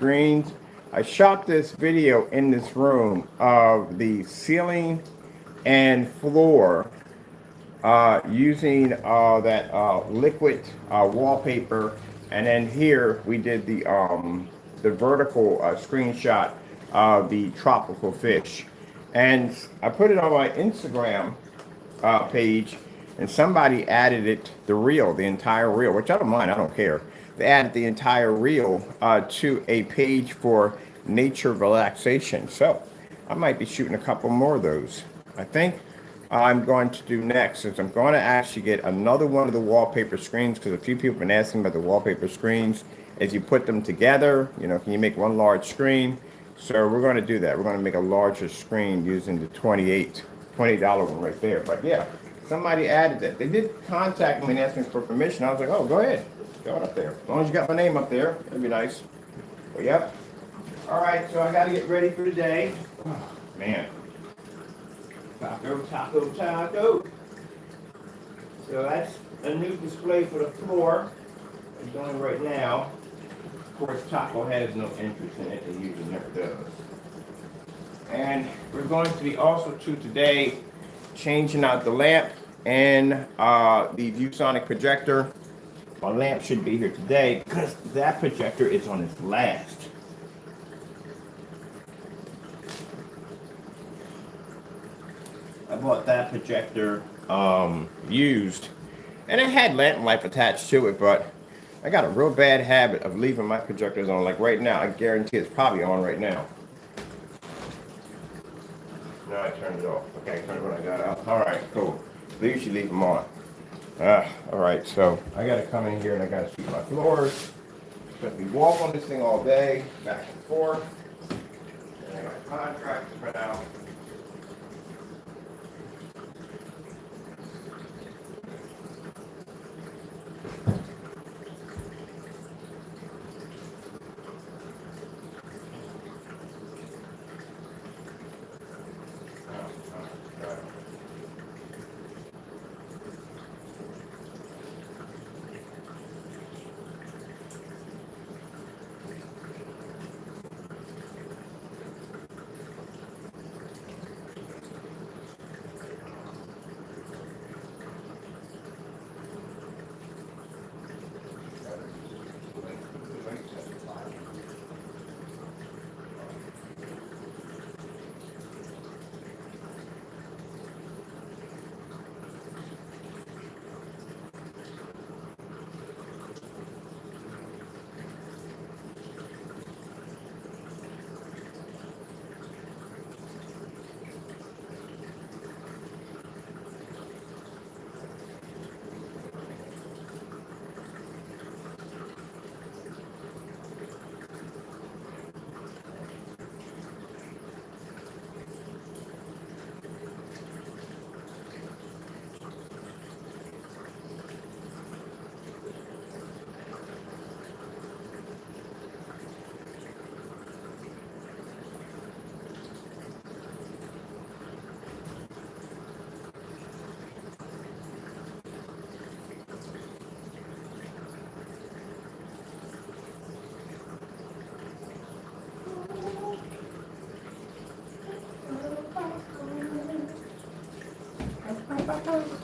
screens. I shot this video in this room of the ceiling and floor using that liquid wallpaper, and then here we did the vertical screenshot of the tropical fish, and I put it on my Instagram page, and somebody added it, the entire reel, which I don't mind, I don't care. They added the entire reel to a page for nature relaxation. So I might be shooting a couple more of those. I think I'm going to do next is I'm going to actually get another one of the wallpaper screens, because a few people have been asking about the wallpaper screens. As you put them together, you know, can you make one large screen? So we're going to do that. We're going to make a larger screen using the $20 one right there. But yeah, somebody added that. They did contact me and ask me for permission. I was like, oh, go ahead. Go it up there. As long as you got my name up there, that'd be nice. But yep. All right, so I got to get ready for the day. Oh, man. Taco, taco, taco. So that's a new display for the floor. I'm doing right now. Of course, Taco has no interest in it. It usually never does. And we're going to be also today changing out the lamp and the ViewSonic projector. My lamp should be here today because that projector is on its last. I bought that projector used, and it had lamp life attached to it, but I got a real bad habit of leaving my projectors on. Like right now, I guarantee it's probably on right now. No, I turned it off. Okay, turn it when I got out. All right, cool. You should leave them on. All right, so I got to come in here and I got to sweep my floors. But we walk on this thing all day, back and forth. And I got contracts to print out.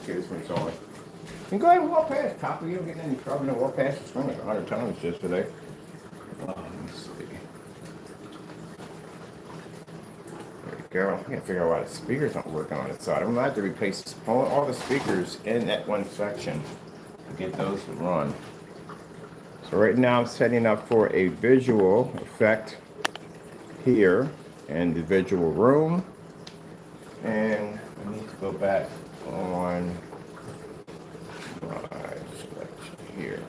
Okay, this one's on. You can go ahead and walk past. Copper, you don't get in any trouble. You walk past the screen like 100 times just today. Let's see. There we go. I can't figure out why the speakers aren't working on its side. I'm going to have to replace all the speakers in that one section to get those to run. So right now I'm setting up for a visual effect here in the visual room. And I need to go back on my selection here.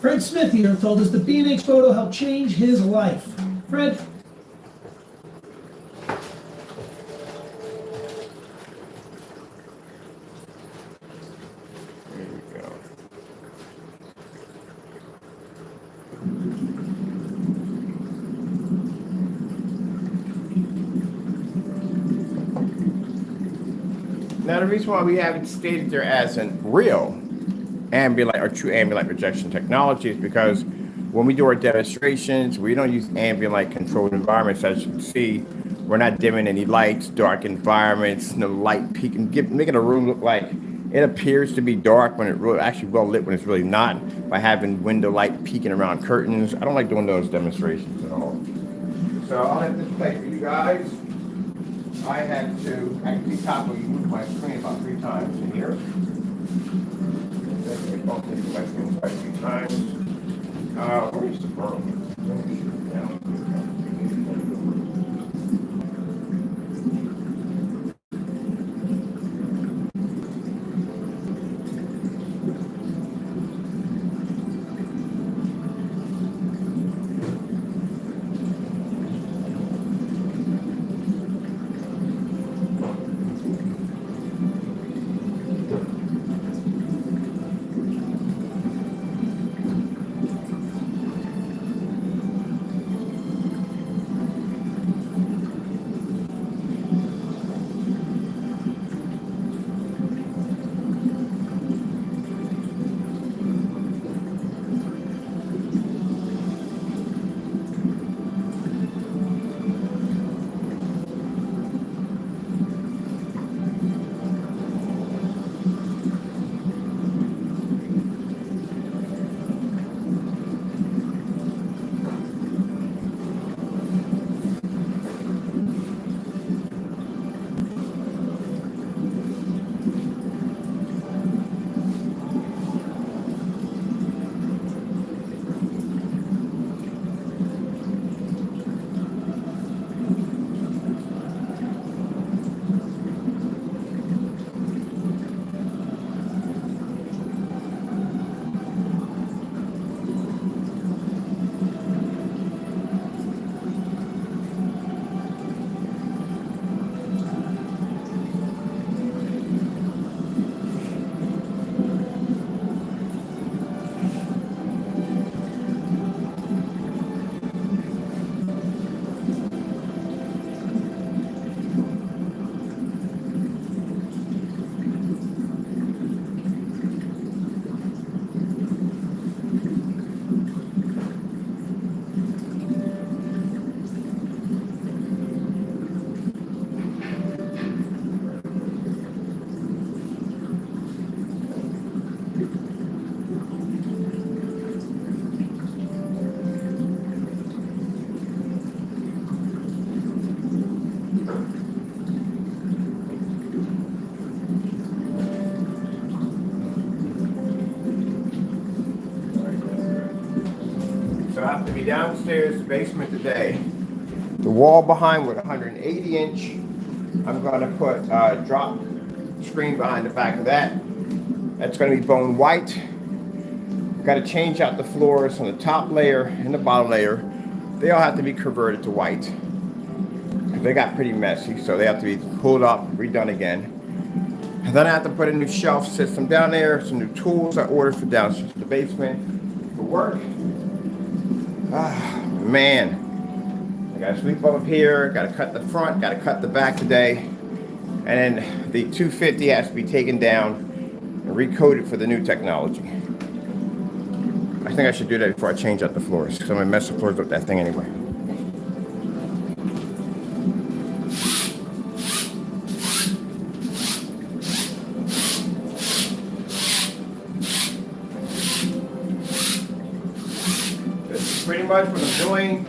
Fred Smith here told us the B&H photo helped change his life. Fred? Here we go. Now, the reason why we haven't stated there as a real ambient light or true ambient light projection technology is because when we do our demonstrations, we don't use ambient light controlled environments. As you can see, we're not dimming any lights, dark environments, no light peaking, making a room look like it appears to be dark when it really actually well lit when it's really not, by having window light peeking around curtains. I don't like doing those demonstrations at all. So I'll let this play for you guys. I had to actually move my screen about 3 times in here. I'll take my screen quite a few times. Where's the burn? So I have to be downstairs, the basement today. The wall behind with 180 inch. I'm gonna put a drop screen behind the back of that. That's gonna be bone white. Got to change out the floors on the top layer and the bottom layer. They all have to be converted to white. They got pretty messy, so they have to be pulled up, redone again. And then I have to put a new shelf system down there, some new tools I ordered for downstairs to the basement for work. Ah, man. I gotta sweep up here, gotta cut the front, gotta cut the back today. And then the 250 has to be taken down and recoded for the new technology. I think I should do that before I change out the floors, because I'm gonna mess the floors up with that thing anyway. This is pretty much what I'm doing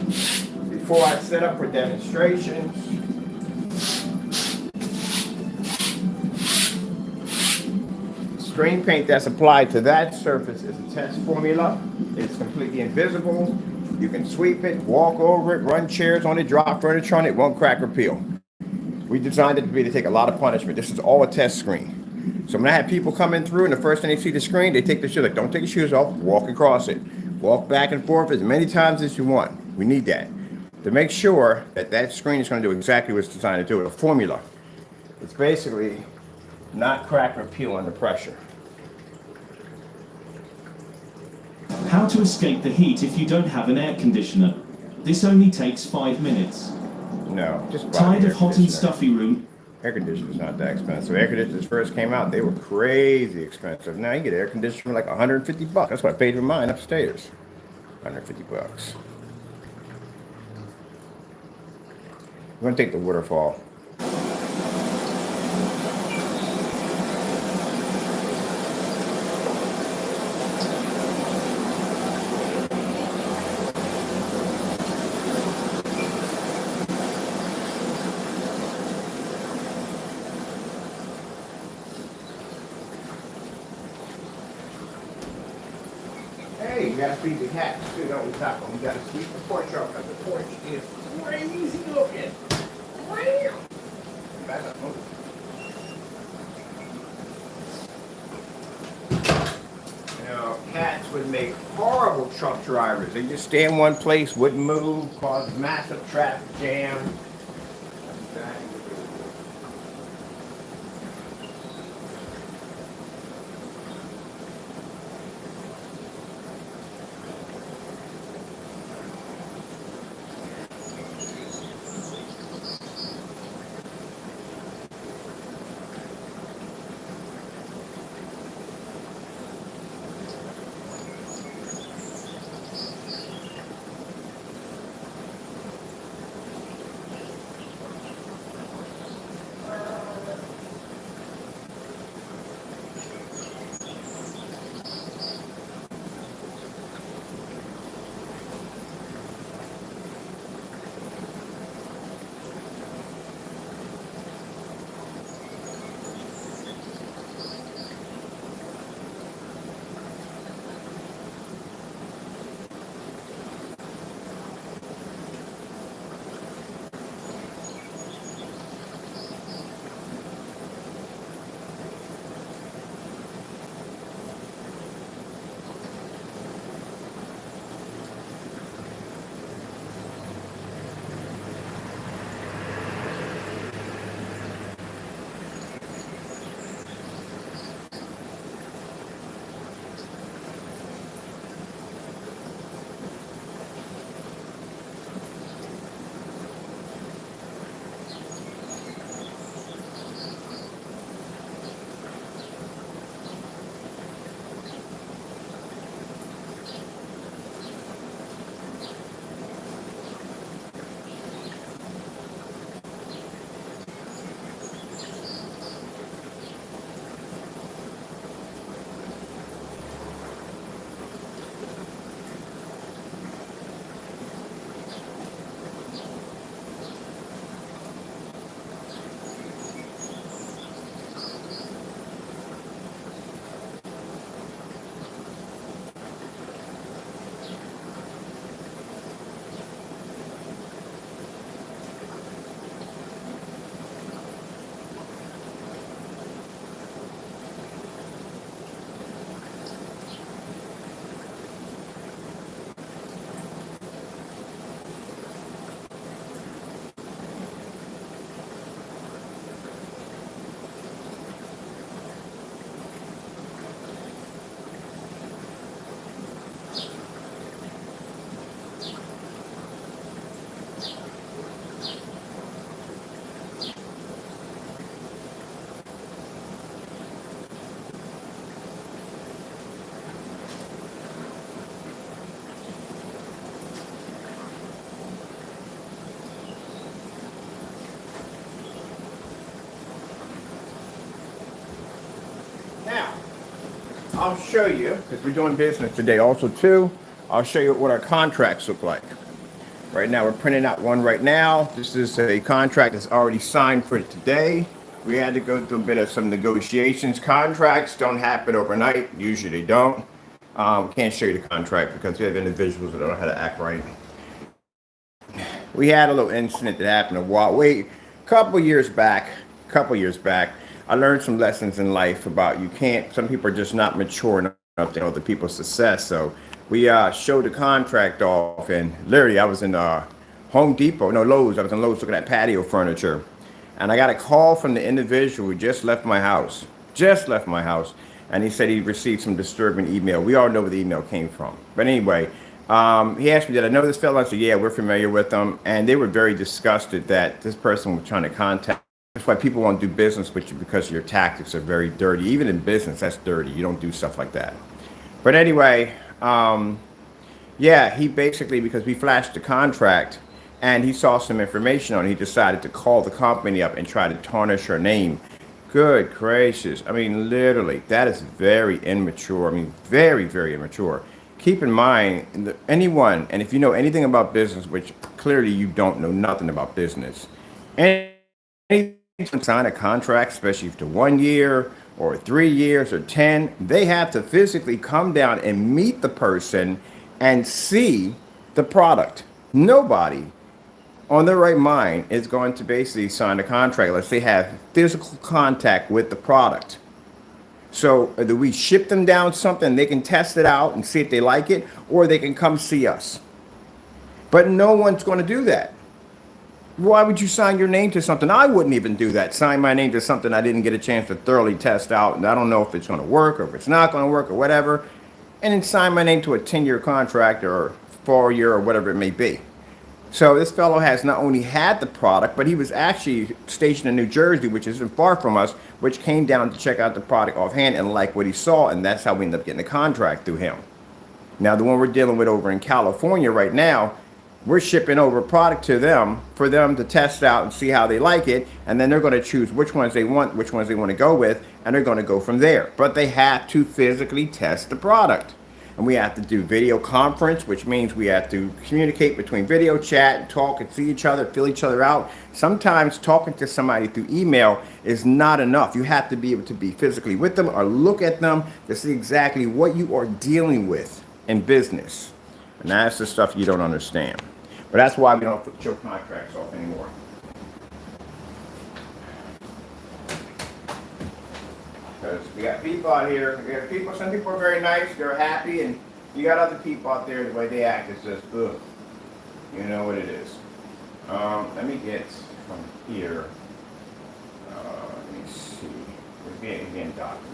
before I set up for demonstrations. Screen paint that's applied to that surface is a test formula. It's completely invisible. You can sweep it, walk over it, run chairs on it, drop furniture on it, won't crack or peel. We designed it to take a lot of punishment. This is all a test screen. So when I have people coming through and the first thing they see the screen, they take their shoes, like, don't take your shoes off, walk across it. Walk back and forth as many times as you want. We need that to make sure that that screen is going to do exactly what it's designed to do. A formula. It's basically not crack or peel under pressure. How to escape the heat if you don't have an air conditioner. This only takes 5 minutes. No, just Tired of hot and stuffy room? Air conditioners not that expensive. Air conditioners first came out, they were crazy expensive. Now you get air conditioner for like 150 bucks. That's what I paid for mine upstairs. 150 bucks. We're gonna take the waterfall. Hey, you gotta feed the cats too, don't we, Taco? You gotta sweep the porch off, because the porch is crazy looking. Wow. Back up, move. You know, cats would make horrible truck drivers. They just stay in one place, wouldn't move, cause massive traffic jam. Now, I'll show you, because we're doing business today also too, I'll show you what our contracts look like. Right now, we're printing out one right now. This is a contract that's already signed for today. We had to go through a bit of some negotiations. Contracts don't happen overnight. Usually they don't. Can't show you the contract because we have individuals that don't know how to act right. We had a little incident that happened a couple years back. I learned some lessons in life about some people are just not mature enough to know other people's success. So we showed the contract off, and literally I was in Lowe's. I was in Lowe's looking at patio furniture, and I got a call from the individual who just left my house, and he said he received some disturbing email. We all know where the email came from. But anyway, he asked me, did I know this fellow? I said, yeah, we're familiar with them. And they were very disgusted that this person was trying to contact That's why people won't do business with you, because your tactics are very dirty. Even in business, that's dirty. You don't do stuff like that. But anyway, yeah, he basically, because we flashed the contract and he saw some information on it, he decided to call the company up and try to tarnish her name. Good gracious. I mean, literally, that is very immature. I mean, very, very immature. Keep in mind, anyone, and if you know anything about business, which clearly you don't know nothing about business, anyone sign a contract, especially for 1 year or 3 years or 10, they have to physically come down and meet the person and see the product. Nobody on their right mind is going to basically sign a contract unless they have physical contact with the product. So do we ship them down something, they can test it out and see if they like it, or they can come see us. But no one's going to do that. Why would you sign your name to something? I wouldn't even do that. Sign my name to something I didn't get a chance to thoroughly test out, and I don't know if it's going to work or if it's not going to work or whatever. And then sign my name to a 10-year contract or 4-year or whatever it may be. So this fellow has not only had the product, but he was actually stationed in New Jersey, which isn't far from us, which came down to check out the product offhand and like what he saw, and that's how we ended up getting the contract through him. Now, the one we're dealing with over in California right now, we're shipping over product to them for them to test out and see how they like it, and then they're going to choose which ones they want, which ones they want to go with, and they're going to go from there. But they have to physically test the product. And we have to do video conference, which means we have to communicate between video chat and talk and see each other, feel each other out. Sometimes talking to somebody through email is not enough. You have to be able to be physically with them or look at them to see exactly what you are dealing with in business. And that's the stuff you don't understand. But that's why we don't put your contracts off anymore. Because we got people out here, we got people, some people are very nice, they're happy, and you got other people out there, the way they act is just, ugh. You know what it is. Let me get from here, let me see, we're getting documents.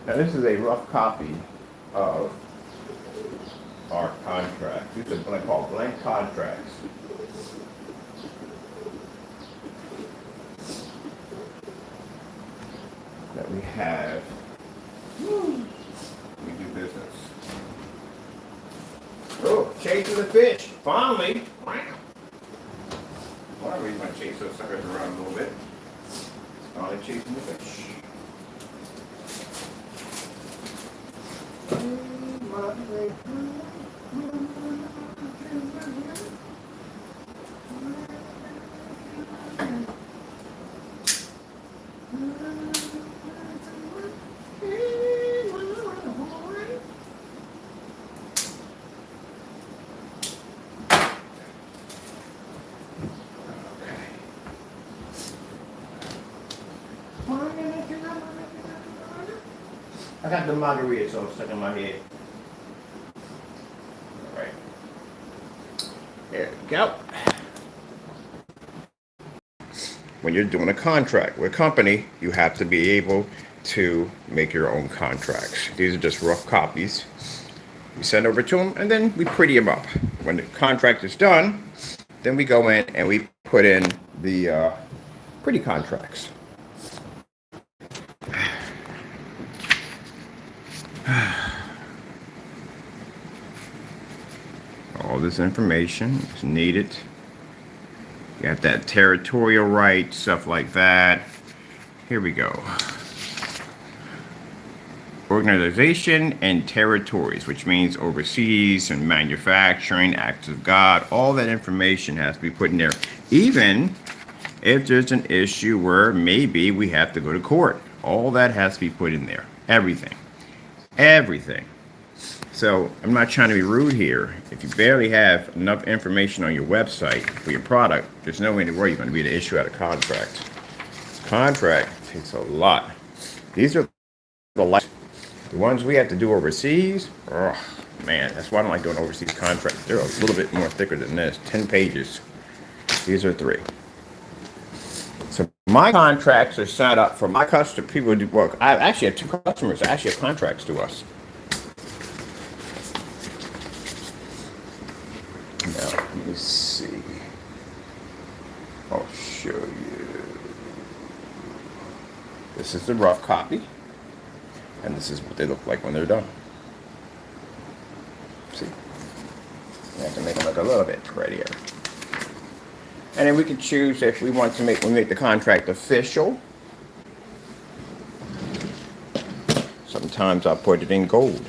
Now this is a rough copy of our contract. These are called blank contracts. That we have. We do business. Oh, chasing the fish. Finally. Wow. Why are we going to chase those suckers around a little bit? Finally chasing the fish. I got the margarita so stuck in my head. All right. There we go. When you're doing a contract with a company, you have to be able to make your own contracts. These are just rough copies. We send over to them and then we pretty them up. When the contract is done, then we go in and we put in the pretty contracts. All this information is needed. You got that territorial right, stuff like that. Here we go. Organization and territories, which means overseas and manufacturing, acts of God, all that information has to be put in there. Even if there's an issue where maybe we have to go to court, all that has to be put in there. Everything. Everything. So I'm not trying to be rude here. If you barely have enough information on your website for your product, there's no way in the world you're going to be able to issue out a contract. Contract takes a lot. These are the ones we have to do overseas. Oh man, that's why I don't like doing overseas contracts. They're a little bit more thicker than this. 10 pages. These are 3. So my contracts are set up for my customer. People who do work. I actually have 2 customers that actually have contracts to us. Now, let me see. I'll show you. This is the rough copy. And this is what they look like when they're done. See? You have to make them look a little bit prettier. And then we can choose if we want to make, we make the contract official. Sometimes I'll put it in gold.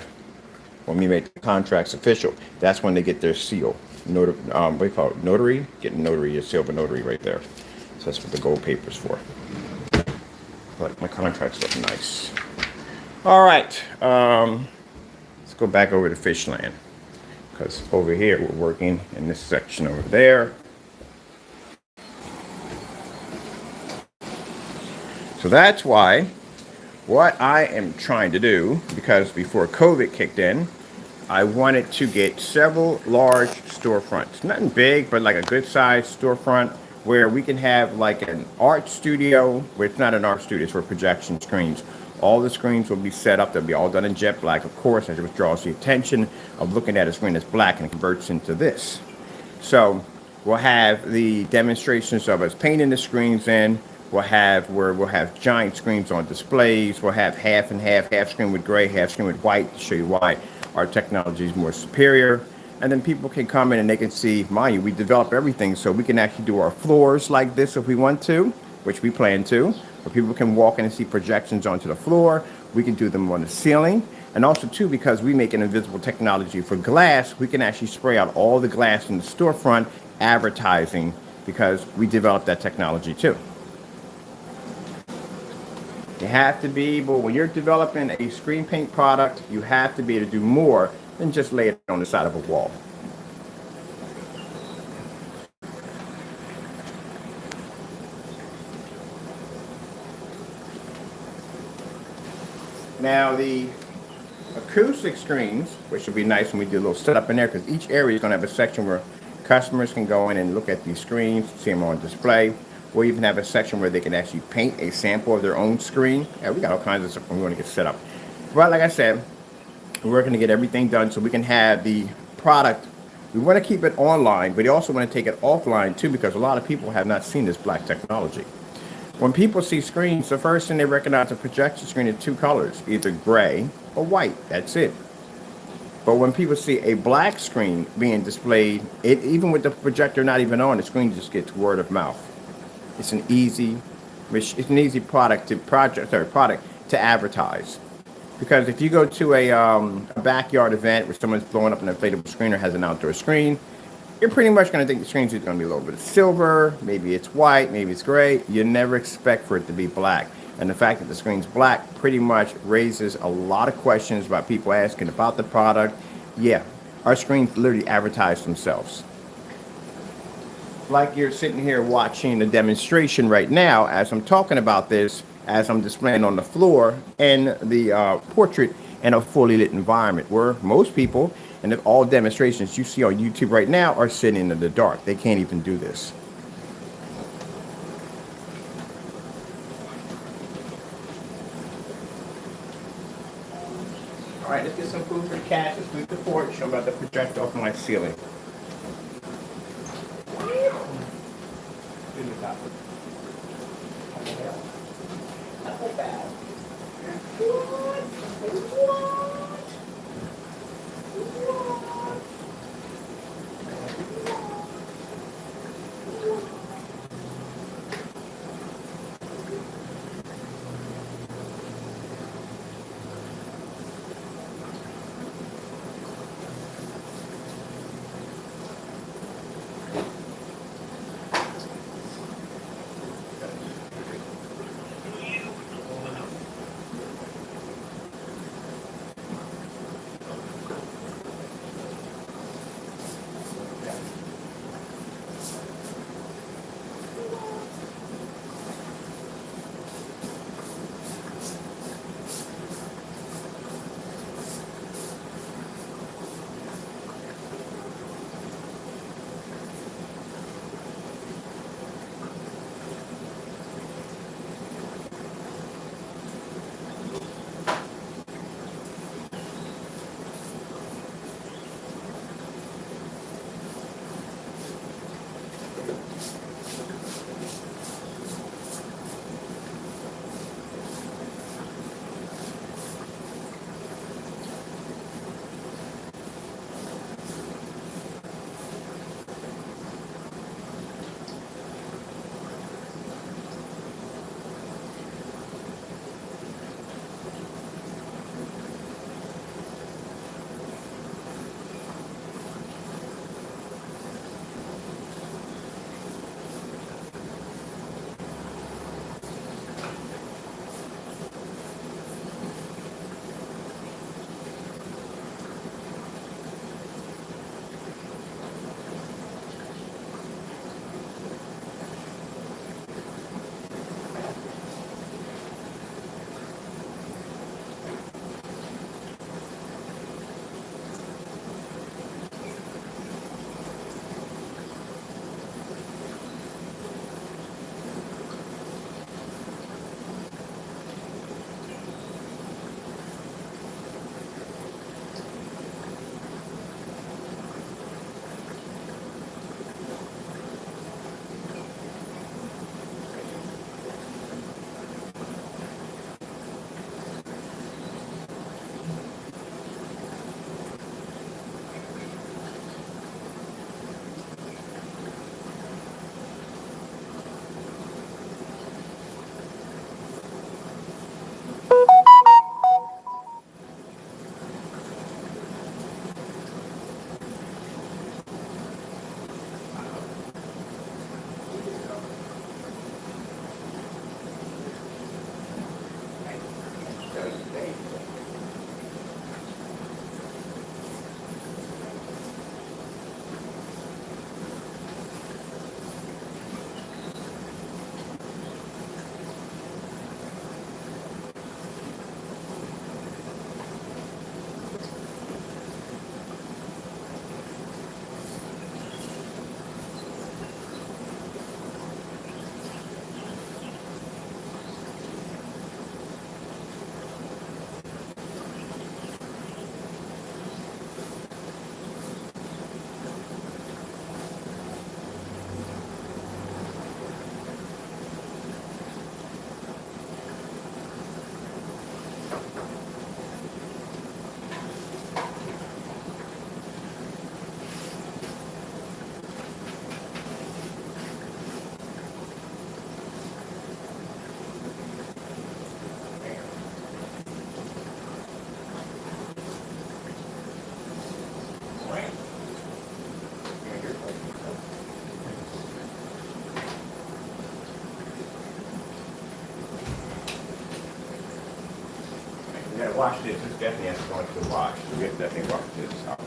When we make the contracts official, that's when they get their seal. What do you call it? Notary? Get notary, a silver notary right there. So that's what the gold paper's for. But my contracts look nice. All right. Let's go back over to Fishland. Because over here, we're working in this section over there. So that's why what I am trying to do, because before COVID kicked in, I wanted to get several large storefronts. Nothing big, but like a good sized storefront where we can have like an art studio, where it's not an art studio, it's for projection screens. All the screens will be set up. They'll be all done in jet black, of course, as it draws the attention of looking at a screen that's black and it converts into this. So we'll have the demonstrations of us painting the screens in. We'll have giant screens on displays. We'll have half and half screen with gray, half screen with white, to show you why our technology is more superior. And then people can come in and they can see, mind you, we develop everything so we can actually do our floors like this if we want to, which we plan to, where people can walk in and see projections onto the floor. We can do them on the ceiling. And also too, because we make an invisible technology for glass, we can actually spray out all the glass in the storefront advertising, because we developed that technology too. You have to be able, when you're developing a screen paint product, you have to be able to do more than just lay it on the side of a wall. Now the acoustic screens, which will be nice when we do a little setup in there, because each area is going to have a section where customers can go in and look at these screens, see them on display. We'll even have a section where they can actually paint a sample of their own screen. Yeah, we got all kinds of stuff we want to get set up. But like I said, we're working to get everything done so we can have the product. We want to keep it online, but we also want to take it offline too, because a lot of people have not seen this black technology. When people see screens, the first thing they recognize a projection screen in 2 colors, either gray or white. That's it. But when people see a black screen being displayed, even with the projector not even on, the screen just gets word of mouth. It's an easy product to advertise. Because if you go to a backyard event where someone's blowing up an inflatable screen or has an outdoor screen, you're pretty much going to think the screen's going to be a little bit of silver, maybe it's white, maybe it's gray. You never expect for it to be black. And the fact that the screen's black pretty much raises a lot of questions about people asking about the product. Yeah, our screens literally advertise themselves. Like you're sitting here watching the demonstration right now as I'm talking about this, as I'm displaying on the floor in the portrait in a fully lit environment, where most people and all demonstrations you see on YouTube right now are sitting in the dark. They can't even do this. All right, let's get some food for the cats. Let's move the porch. I'm about to project off my ceiling. We gotta wash this. This definitely has to go into the wash. We have to definitely wash this out.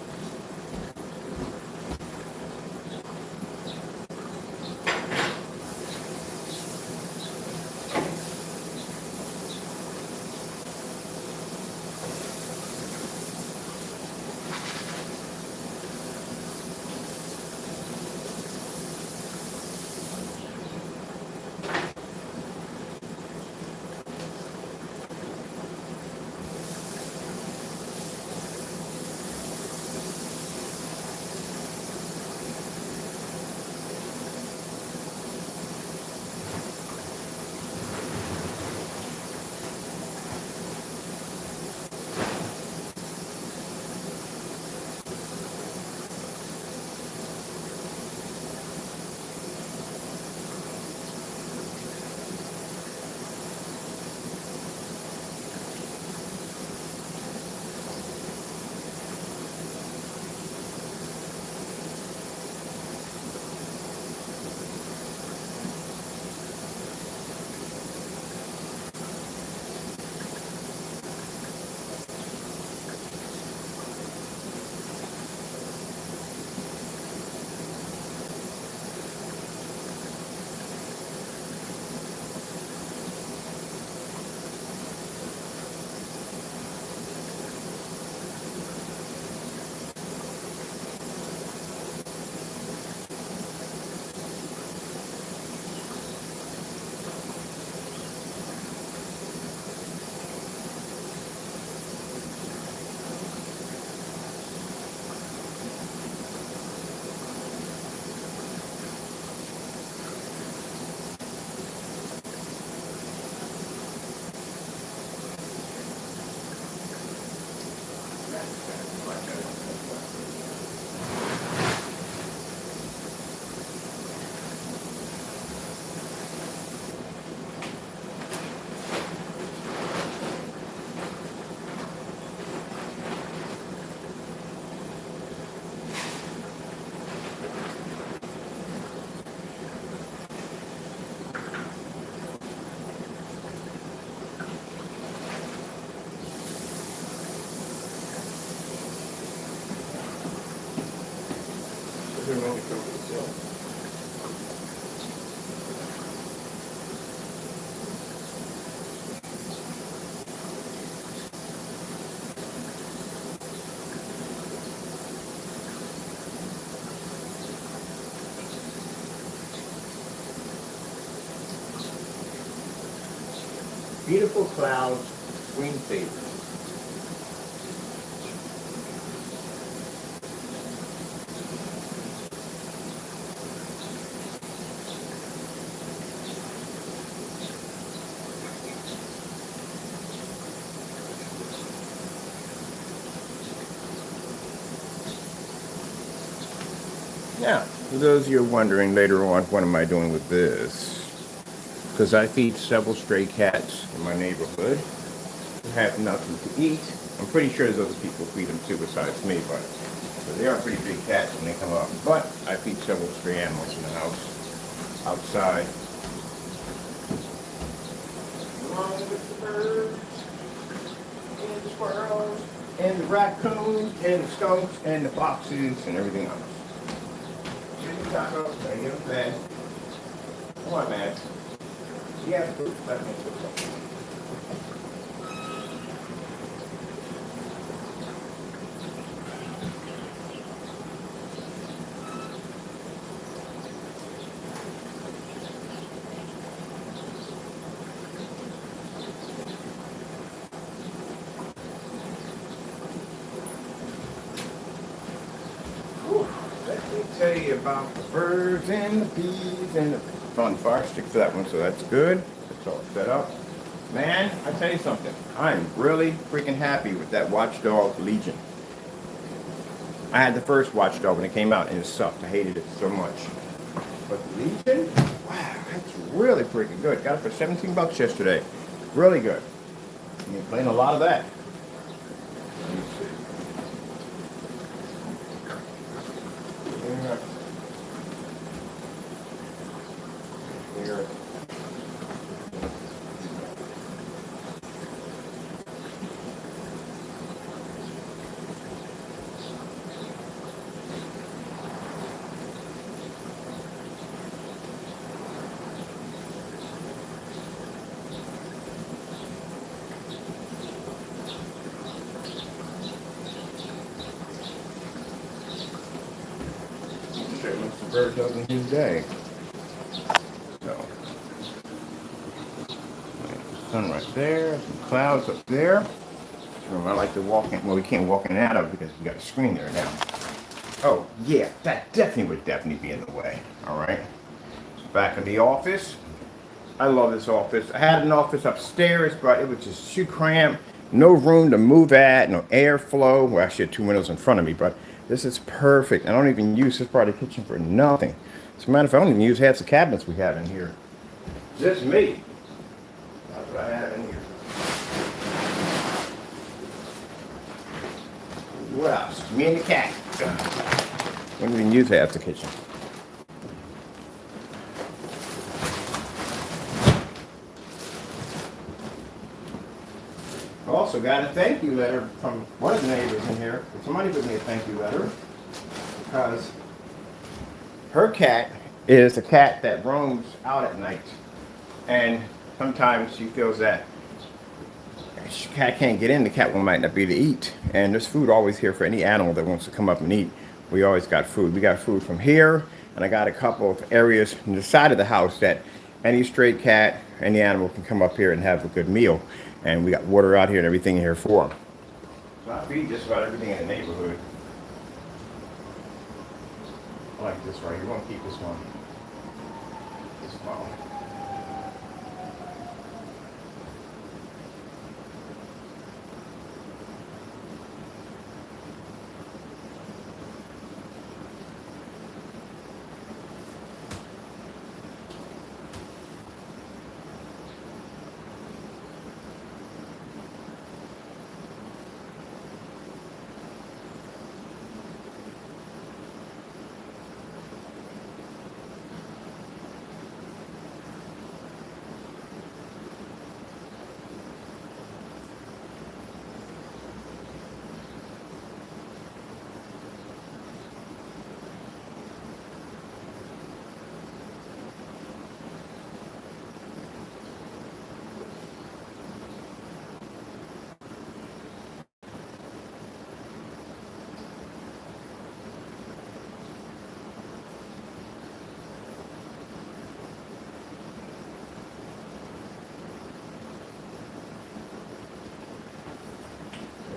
room to go to the ceiling. Beautiful clouds, screensaver. Now, for those of you wondering later on, what am I doing with this? Because I feed several stray cats in my neighborhood who have nothing to eat. I'm pretty sure there's other people who feed them too besides me, but they are pretty big cats when they come up. But I feed several stray animals in the house, outside. Along with the birds, and the squirrels, and the raccoons, and the skunks, and the foxes, and everything else. Get the tacos, I get them fed. Come on, man. Yeah, food. Let me cook something. Whew. Let me tell you about the birds and the bees and the on fire stick for that one, so that's good. It's all set up. Man, I tell you something. I'm really freaking happy with that Watchdog Legion. I had the first Watchdog when it came out and it sucked. I hated it so much. But the Legion, wow, that's really freaking good. Got it for 17 bucks yesterday. Really good. And you're playing a lot of that. Let me see. Yeah. Here. Show you what the bird does in his day. So, sun right there, some clouds up there. I like to walk in. Well, we can't walk in and out of it because we got a screen there now. Oh, yeah, that would definitely be in the way. All right. Back of the office. I love this office. I had an office upstairs, but it was just too cramped. No room to move at, no airflow. Well, actually, I had two windows in front of me, but this is perfect. I don't even use this part of the kitchen for nothing. As a matter of fact, I don't even use half the cabinets we have in here. Just me. That's what I have in here. What else? Me and the cat. I don't even use half the kitchen. I also got a thank you letter from one of the neighbors in here. Somebody put me a thank you letter because her cat is a cat that roams out at night, and sometimes she feels that the cat can't get in. The cat might not be to eat, and there's food always here for any animal that wants to come up and eat. We always got food. We got food from here, and I got a couple of areas on the side of the house that any stray cat, any animal can come up here and have a good meal. And we got water out here and everything here for them. So I feed just about everything in the neighborhood. I like this right here. We want to keep this one. This one.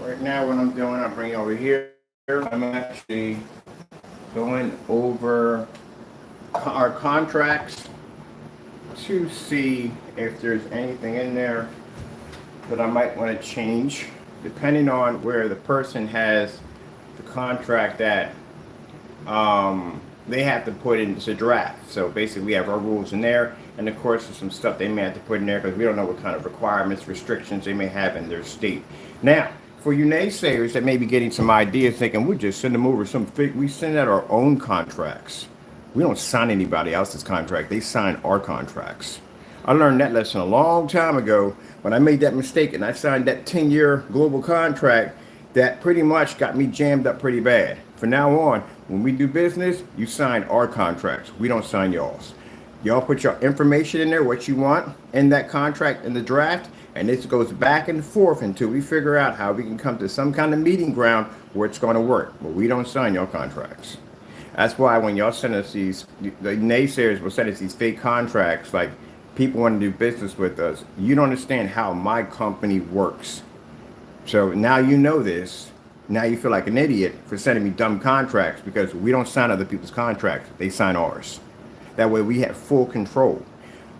Right now, what I'm doing, I'm bringing over here. I'm actually going over our contracts to see if there's anything in there that I might want to change, depending on where the person has the contract at. They have to put in, it's a draft. So basically we have our rules in there, and of course there's some stuff they may have to put in there because we don't know what kind of requirements, restrictions they may have in their state. Now, for you naysayers that may be getting some ideas thinking we just send them over some fake, we send out our own contracts. We don't sign anybody else's contract. They sign our contracts. I learned that lesson a long time ago when I made that mistake and I signed that 10-year global contract that pretty much got me jammed up pretty bad. From now on, when we do business, you sign our contracts. We don't sign y'all's. Y'all put your information in there, what you want in that contract in the draft, and this goes back and forth until we figure out how we can come to some kind of meeting ground where it's going to work. But we don't sign your contracts. That's why when y'all send us these, the naysayers will send us these fake contracts, like people want to do business with us. You don't understand how my company works. So now you know this. Now you feel like an idiot for sending me dumb contracts because we don't sign other people's contracts. They sign ours. That way we have full control.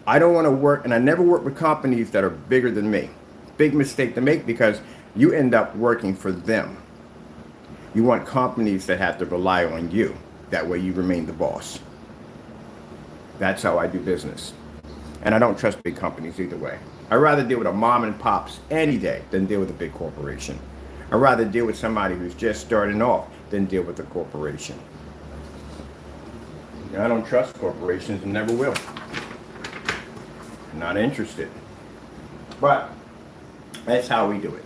I don't want to work, and I never work with companies that are bigger than me. Big mistake to make because you end up working for them. You want companies that have to rely on you. That way you remain the boss. That's how I do business. And I don't trust big companies either way. I'd rather deal with a mom and pops any day than deal with a big corporation. I'd rather deal with somebody who's just starting off than deal with a corporation. I don't trust corporations and never will. Not interested. But that's how we do it.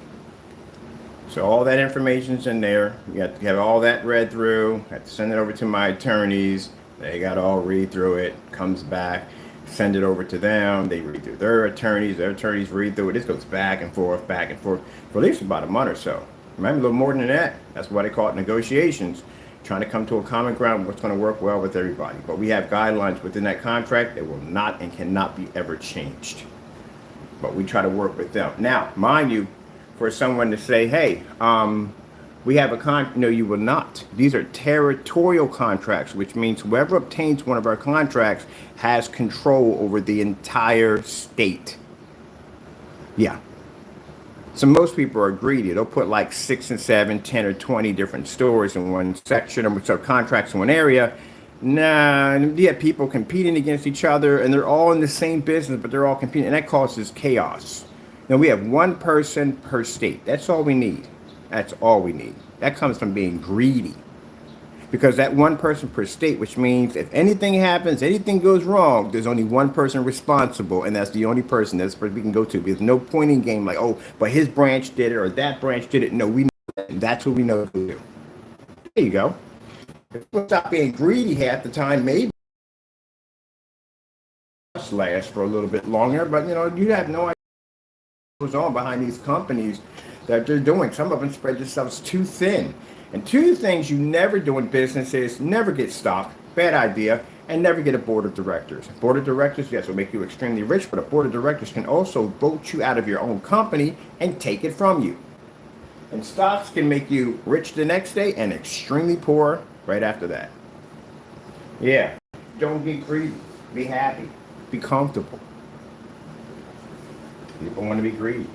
So all that information's in there. You have to have all that read through. I have to send it over to my attorneys. They got to all read through it. Comes back. Send it over to them. They read through their attorneys. Their attorneys read through it. This goes back and forth for at least about a month or so. Maybe a little more than that. That's why they call it negotiations. Trying to come to a common ground what's going to work well with everybody. But we have guidelines within that contract that will not and cannot be ever changed. But we try to work with them. Now, mind you, for someone to say, hey, we have a no, you will not. These are territorial contracts, which means whoever obtains one of our contracts has control over the entire state. Yeah. So most people are greedy. They'll put like 6 and 7, 10 or 20 different stores in one section or so contracts in one area. Nah, you have people competing against each other and they're all in the same business, but they're all competing, and that causes chaos. Now we have one person per state. That's all we need. That's all we need. That comes from being greedy. Because that one person per state, which means if anything happens, anything goes wrong, there's only one person responsible, and that's the only person that's we can go to. There's no point in game like, oh, but his branch did it or that branch did it. No, we know that. That's what we know to do. There you go. If we stop being greedy half the time, maybe last for a little bit longer, but you have no idea what goes on behind these companies that they're doing. Some of them spread themselves too thin. And two things you never do in business is never get stock, bad idea, and never get a board of directors. Board of directors, yes, will make you extremely rich, but a board of directors can also vote you out of your own company and take it from you. And stocks can make you rich the next day and extremely poor right after that. Yeah, don't be greedy. Be happy. Be comfortable. People want to be greedy.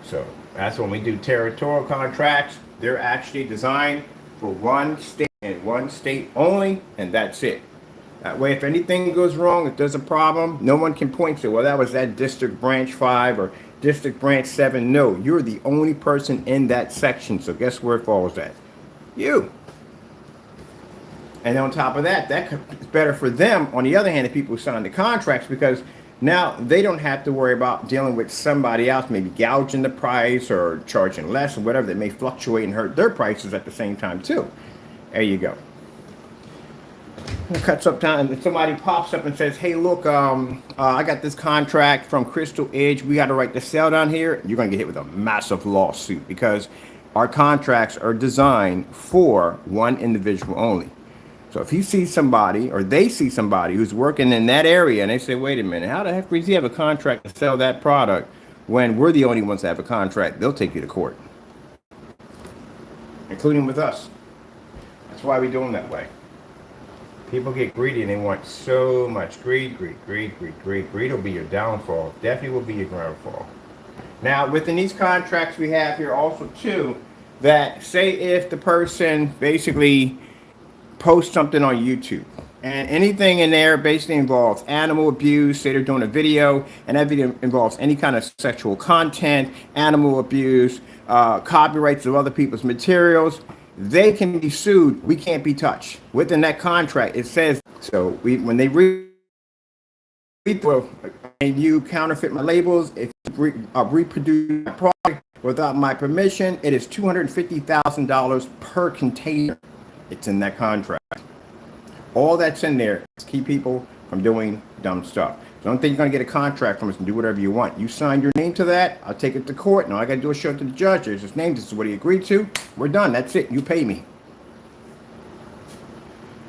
So that's when we do territorial contracts. They're actually designed for one state and one state only, and that's it. That way, if anything goes wrong, if there's a problem, no one can point to, well, that was that District Branch 5 or District Branch 7. No, you're the only person in that section. So guess where it falls at? You. And on top of that, that's better for them, on the other hand, the people who sign the contracts, because now they don't have to worry about dealing with somebody else, maybe gouging the price or charging less or whatever that may fluctuate and hurt their prices at the same time too. There you go. It cuts up time and somebody pops up and says, hey, look, I got this contract from Crystal Edge. We got to write the sale down here. You're going to get hit with a massive lawsuit because our contracts are designed for one individual only. So if you see somebody or they see somebody who's working in that area and they say, wait a minute, how the heck does he have a contract to sell that product? when we're the only ones that have a contract, they'll take you to court, including with us. That's why we do them that way. People get greedy and they want so much. Greed will be your downfall. Definitely will be your downfall. Now, within these contracts we have here also too, that say if the person basically posts something on YouTube, and anything in there basically involves animal abuse, say they're doing a video, and that video involves any kind of sexual content, animal abuse, copyrights of other people's materials, they can be sued. We can't be touched. Within that contract, it says, so when they read through and you counterfeit my labels, if you reproduce my product without my permission, it is $250,000 per container. It's in that contract. All that's in there is keep people from doing dumb stuff. So don't think you're going to get a contract from us and do whatever you want. You sign your name to that, I'll take it to court. Now I got to do is show it to the judge. There's his name. This is what he agreed to. We're done. That's it. You pay me.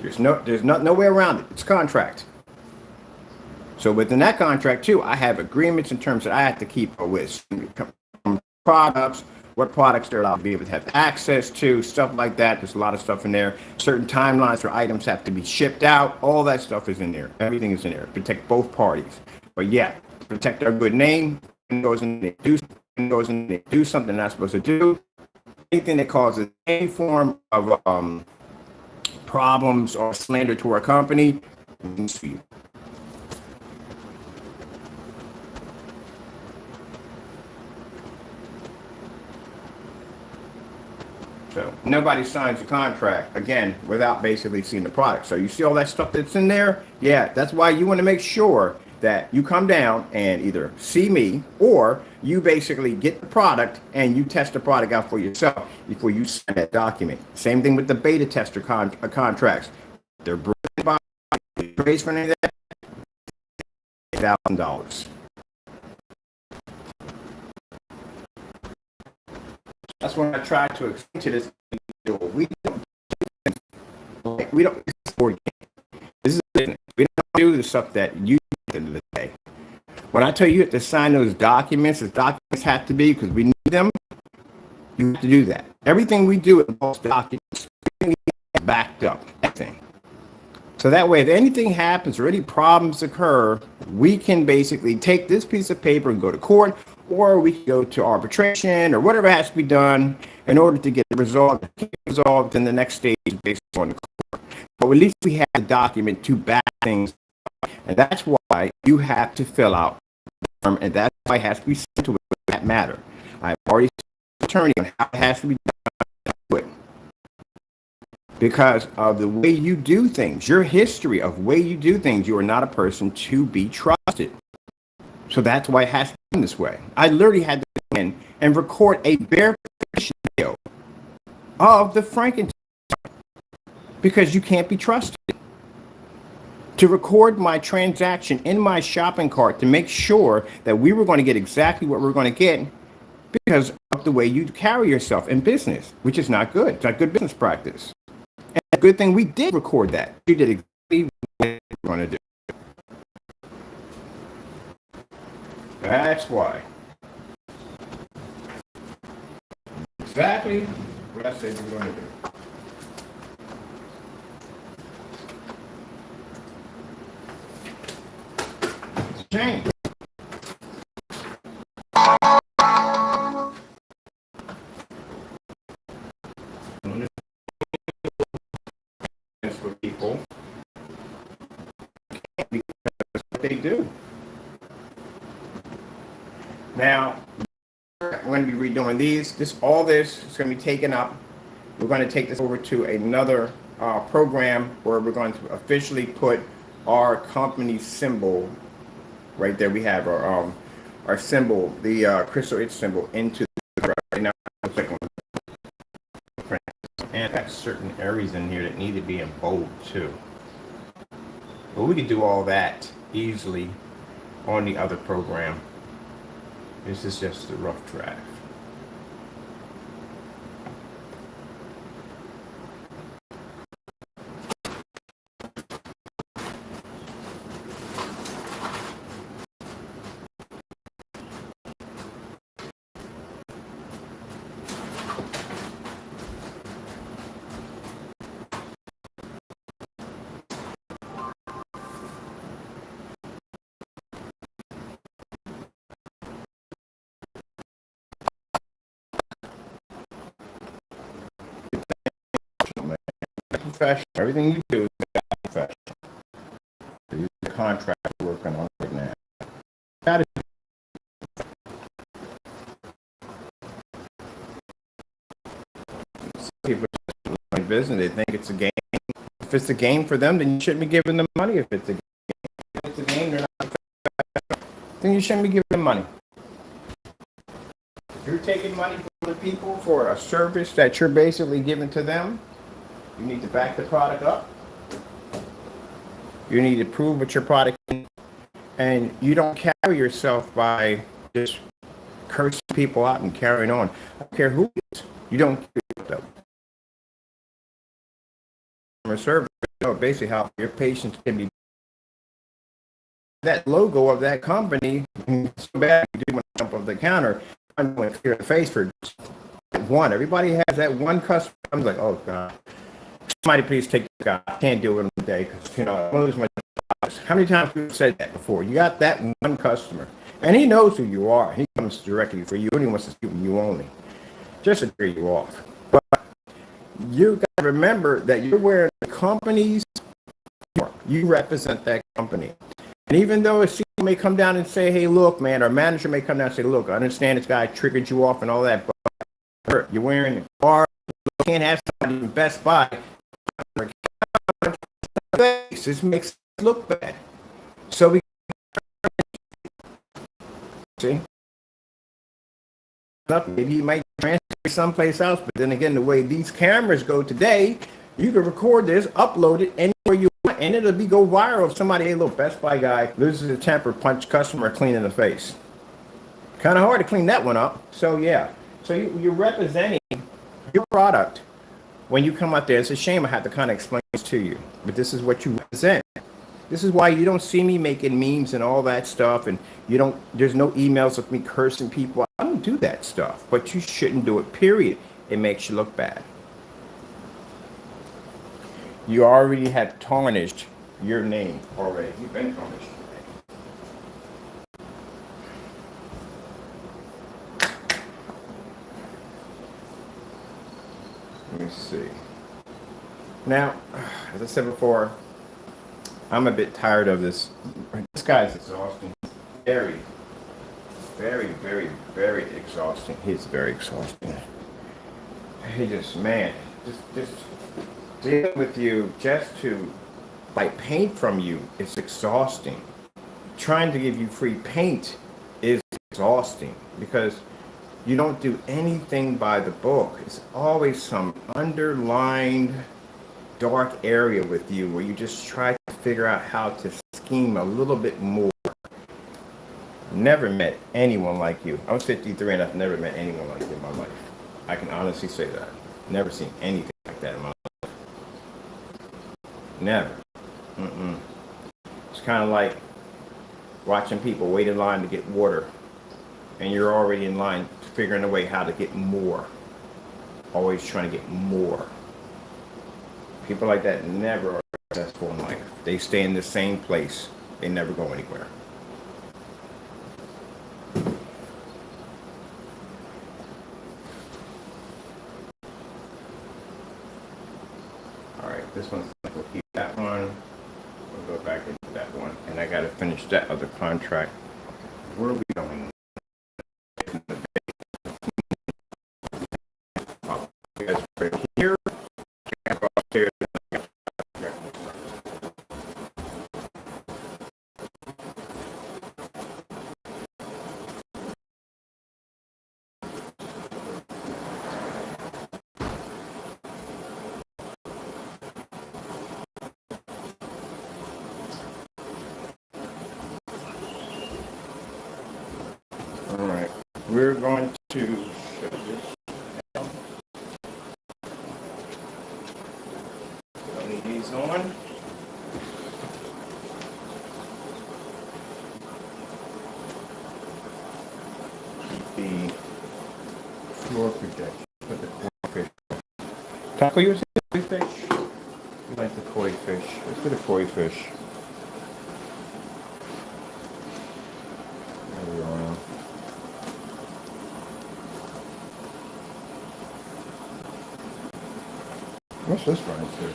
There's no way around it. It's a contract. So within that contract too, I have agreements in terms that I have to keep with products, what products they're allowed to be able to have access to, stuff like that. There's a lot of stuff in there. Certain timelines for items have to be shipped out. All that stuff is in there. Everything is in there. Protect both parties. But yeah, protect our good name. Goes in there, do something they're not supposed to do. Anything that causes any form of problems or slander to our company, we sue you. So nobody signs a contract, again, without basically seeing the product. So you see all that stuff that's in there? Yeah, that's why you want to make sure that you come down and either see me or you basically get the product and you test the product out for yourself before you sign that document. Same thing with the beta tester contracts. They're praised for any of that, $1,000. That's when I try to explain to this people, we don't it's a board game. This is business. We don't do the stuff that you do at the end of the day. When I tell you have to sign those documents have to be, because we need them, you have to do that. Everything we do involves documents. Backed up. Everything. So that way, if anything happens or any problems occur, we can basically take this piece of paper and go to court, or we can go to arbitration or whatever has to be done in order to get it resolved. In the next stage based on the court. But at least we have a document to back things up. And that's why you have to fill out the form, and that's why it has to be sent to that matter. I've already told the attorney on how it has to be done. Because of the way you do things, your history of way you do things, you are not a person to be trusted. So that's why it has to be done this way. I literally had to go in and record a verification video of the Frankenstein because you can't be trusted. To record my transaction in my shopping cart to make sure that we were going to get exactly what we're going to get because of the way you carry yourself in business, which is not good. It's not good business practice. And a good thing we did record that. You did exactly what you were going to do. That's why. Exactly what I said you were going to do. It's a shame. For people, because that's what they do. Now, we're going to be redoing these. All this is going to be taken up. We're going to take this over to another program where we're going to officially put our company symbol right there. We have our symbol, the Crystal H symbol, into the right now. And got certain areas in here that need to be in bold too. But we can do all that easily on the other program. This is just the rough draft. professional. Everything you do is professional. This is the contract we're working on right now. Gotta people like business, they think it's a game. If it's a game for them, then you shouldn't be giving them money. If it's a game, they're not. Then you shouldn't be giving them money. If you're taking money from the people for a service that you're basically giving to them, you need to back the product up. You need to prove what your product is. And you don't carry yourself by just cursing people out and carrying on. I don't care who it is. You don't care them. Service, you know, basically how your patients can be. That logo of that company, so bad you do want to jump off the counter, I'm going to clear the face for one. Everybody has that one customer. I'm like, oh God, somebody please take this guy. I can't deal with him today because, you know, I lose my jobs. How many times have you said that before? You got that one customer, and he knows who you are. He comes directly for you, and he wants to speak with you only, just to clear you off. But you got to remember that you're wearing the company's mark. You represent that company. And even though a CEO may come down and say, hey, look, man, our manager may come down and say, look, I understand this guy triggered you off and all that, but you're wearing a car, you can't have somebody in Best Buy. This makes us look bad. So we see? Maybe you might transfer someplace else, but then again, the way these cameras go today, you can record this, upload it anywhere you want, and it'll go viral if somebody, hey, look, Best Buy guy loses a temper, punch customer clean in the face. Kind of hard to clean that one up. So yeah, so you're representing your product when you come out there. It's a shame I have to kind of explain this to you, but this is what you represent. This is why you don't see me making memes and all that stuff, and there's no emails of me cursing people. I don't do that stuff, but you shouldn't do it, period. It makes you look bad. You already have tarnished your name already. You've been tarnished. Let me see. Now, as I said before, I'm a bit tired of this. This guy's exhausting. Very, very, very, very exhausting. He's very exhausting. He just, man, just dealing with you just to like paint from you is exhausting. Trying to give you free paint is exhausting because you don't do anything by the book. It's always some underlined dark area with you where you just try to figure out how to scheme a little bit more. Never met anyone like you. I'm 53 and I've never met anyone like you in my life. I can honestly say that. Never seen anything like that in my life. Never. It's kind of like watching people wait in line to get water and you're already in line figuring a way how to get more. Always trying to get more. People like that never are successful in life. They stay in the same place. They never go anywhere. All right, this one's, we'll keep that one. We'll go back into that one. And I got to finish that other contract. Where are we going? Here. Upstairs. All right, we're going to shut this down. LEDs on. The floor projection. Put the koi fish. Taco, you was the koi fish? You like the koi fish? Let's do the koi fish. There we are. What's this running to?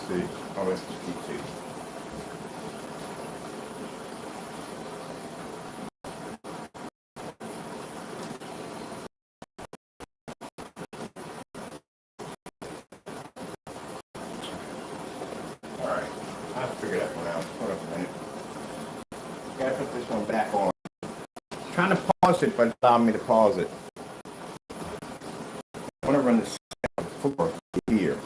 see. Oh, it's PT. All right, I'll figure that one out. Hold up a minute. Gotta put this one back on. Trying to pause it, but it's allowing me to pause it. I want to run this floor here.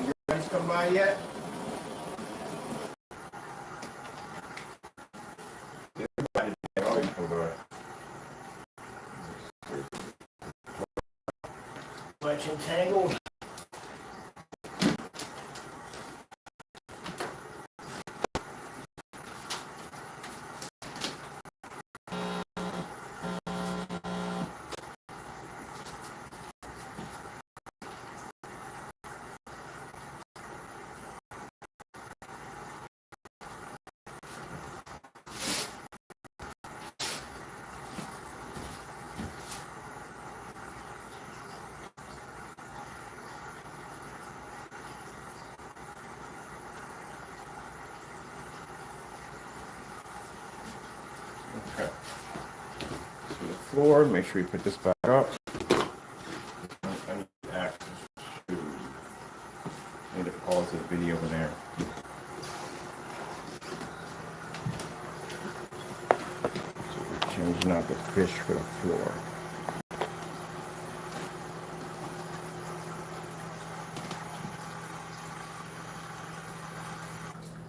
You guys come by yet? Everybody, oh, you come by. Much entangled. Okay. So the floor, make sure you put this back up. I need to access to, I need to pause this video over there. So we're changing out the fish for the floor.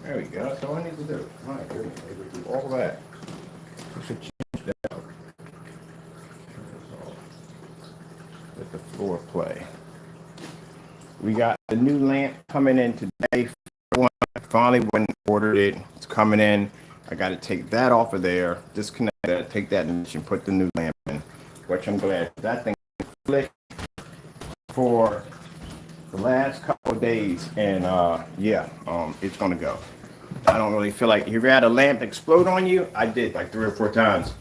There we go. That's all I need to do. My goodness, I able to do all that. We should change that out. Let the floor play. We got the new lamp coming in today. I finally went and ordered it. It's coming in. I got to take that off of there, disconnect that, take that and put the new lamp in, which I'm glad. That thing lit for the last couple of days, and yeah, it's gonna go. I don't really feel like, you ever had a lamp explode on you? I did like 3 or 4 times.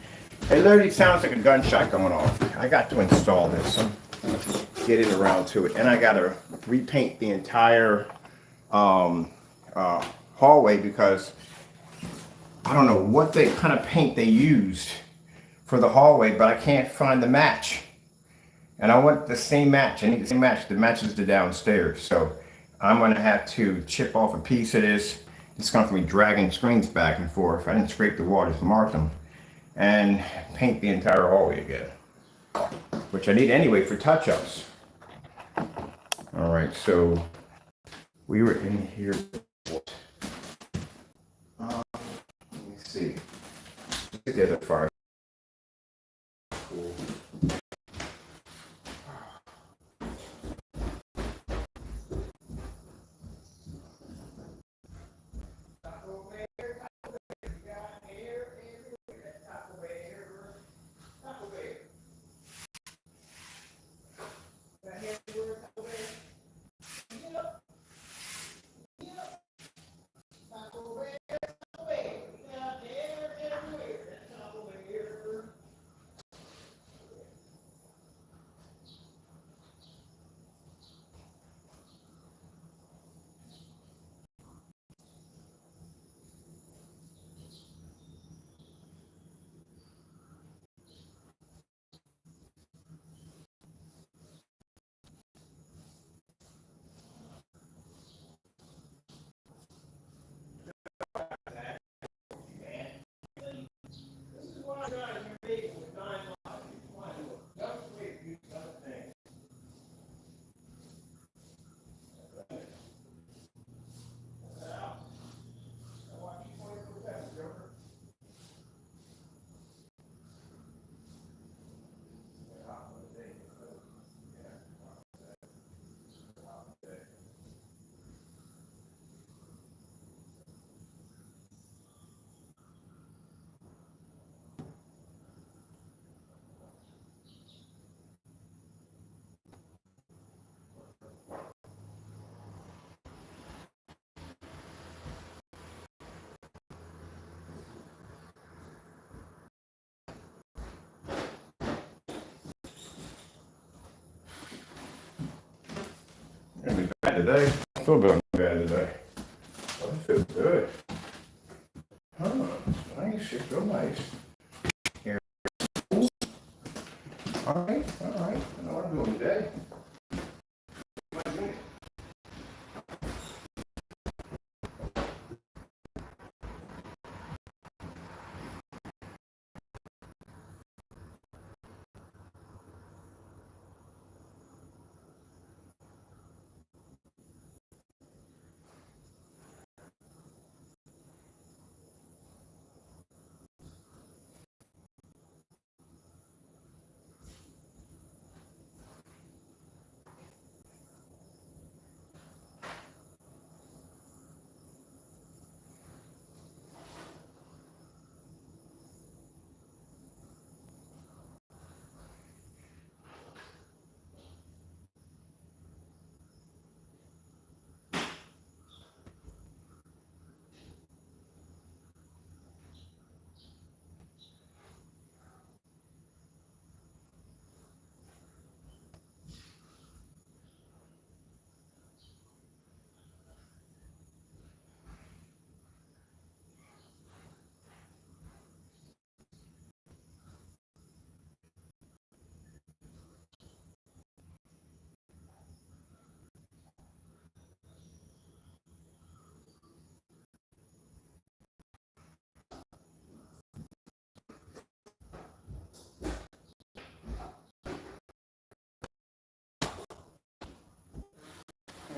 It literally sounds like a gunshot going off. I got to install this. I'm getting around to it, and I got to repaint the entire hallway because I don't know what kind of paint they used for the hallway, but I can't find the match. And I want the same match. I need the same match that matches the downstairs. So I'm going to have to chip off a piece of this. It's going to be dragging screens back and forth. I didn't scrape the wall, just mark them. And paint the entire hallway again. Which I need anyway for touch-ups. All right, so we were in here. Let me see. Let's get the other fire. Cool. bad today. I feel a bit bad today. Oh, I feel good. Oh, nice. You feel nice. Here. All right. I know what I'm doing today.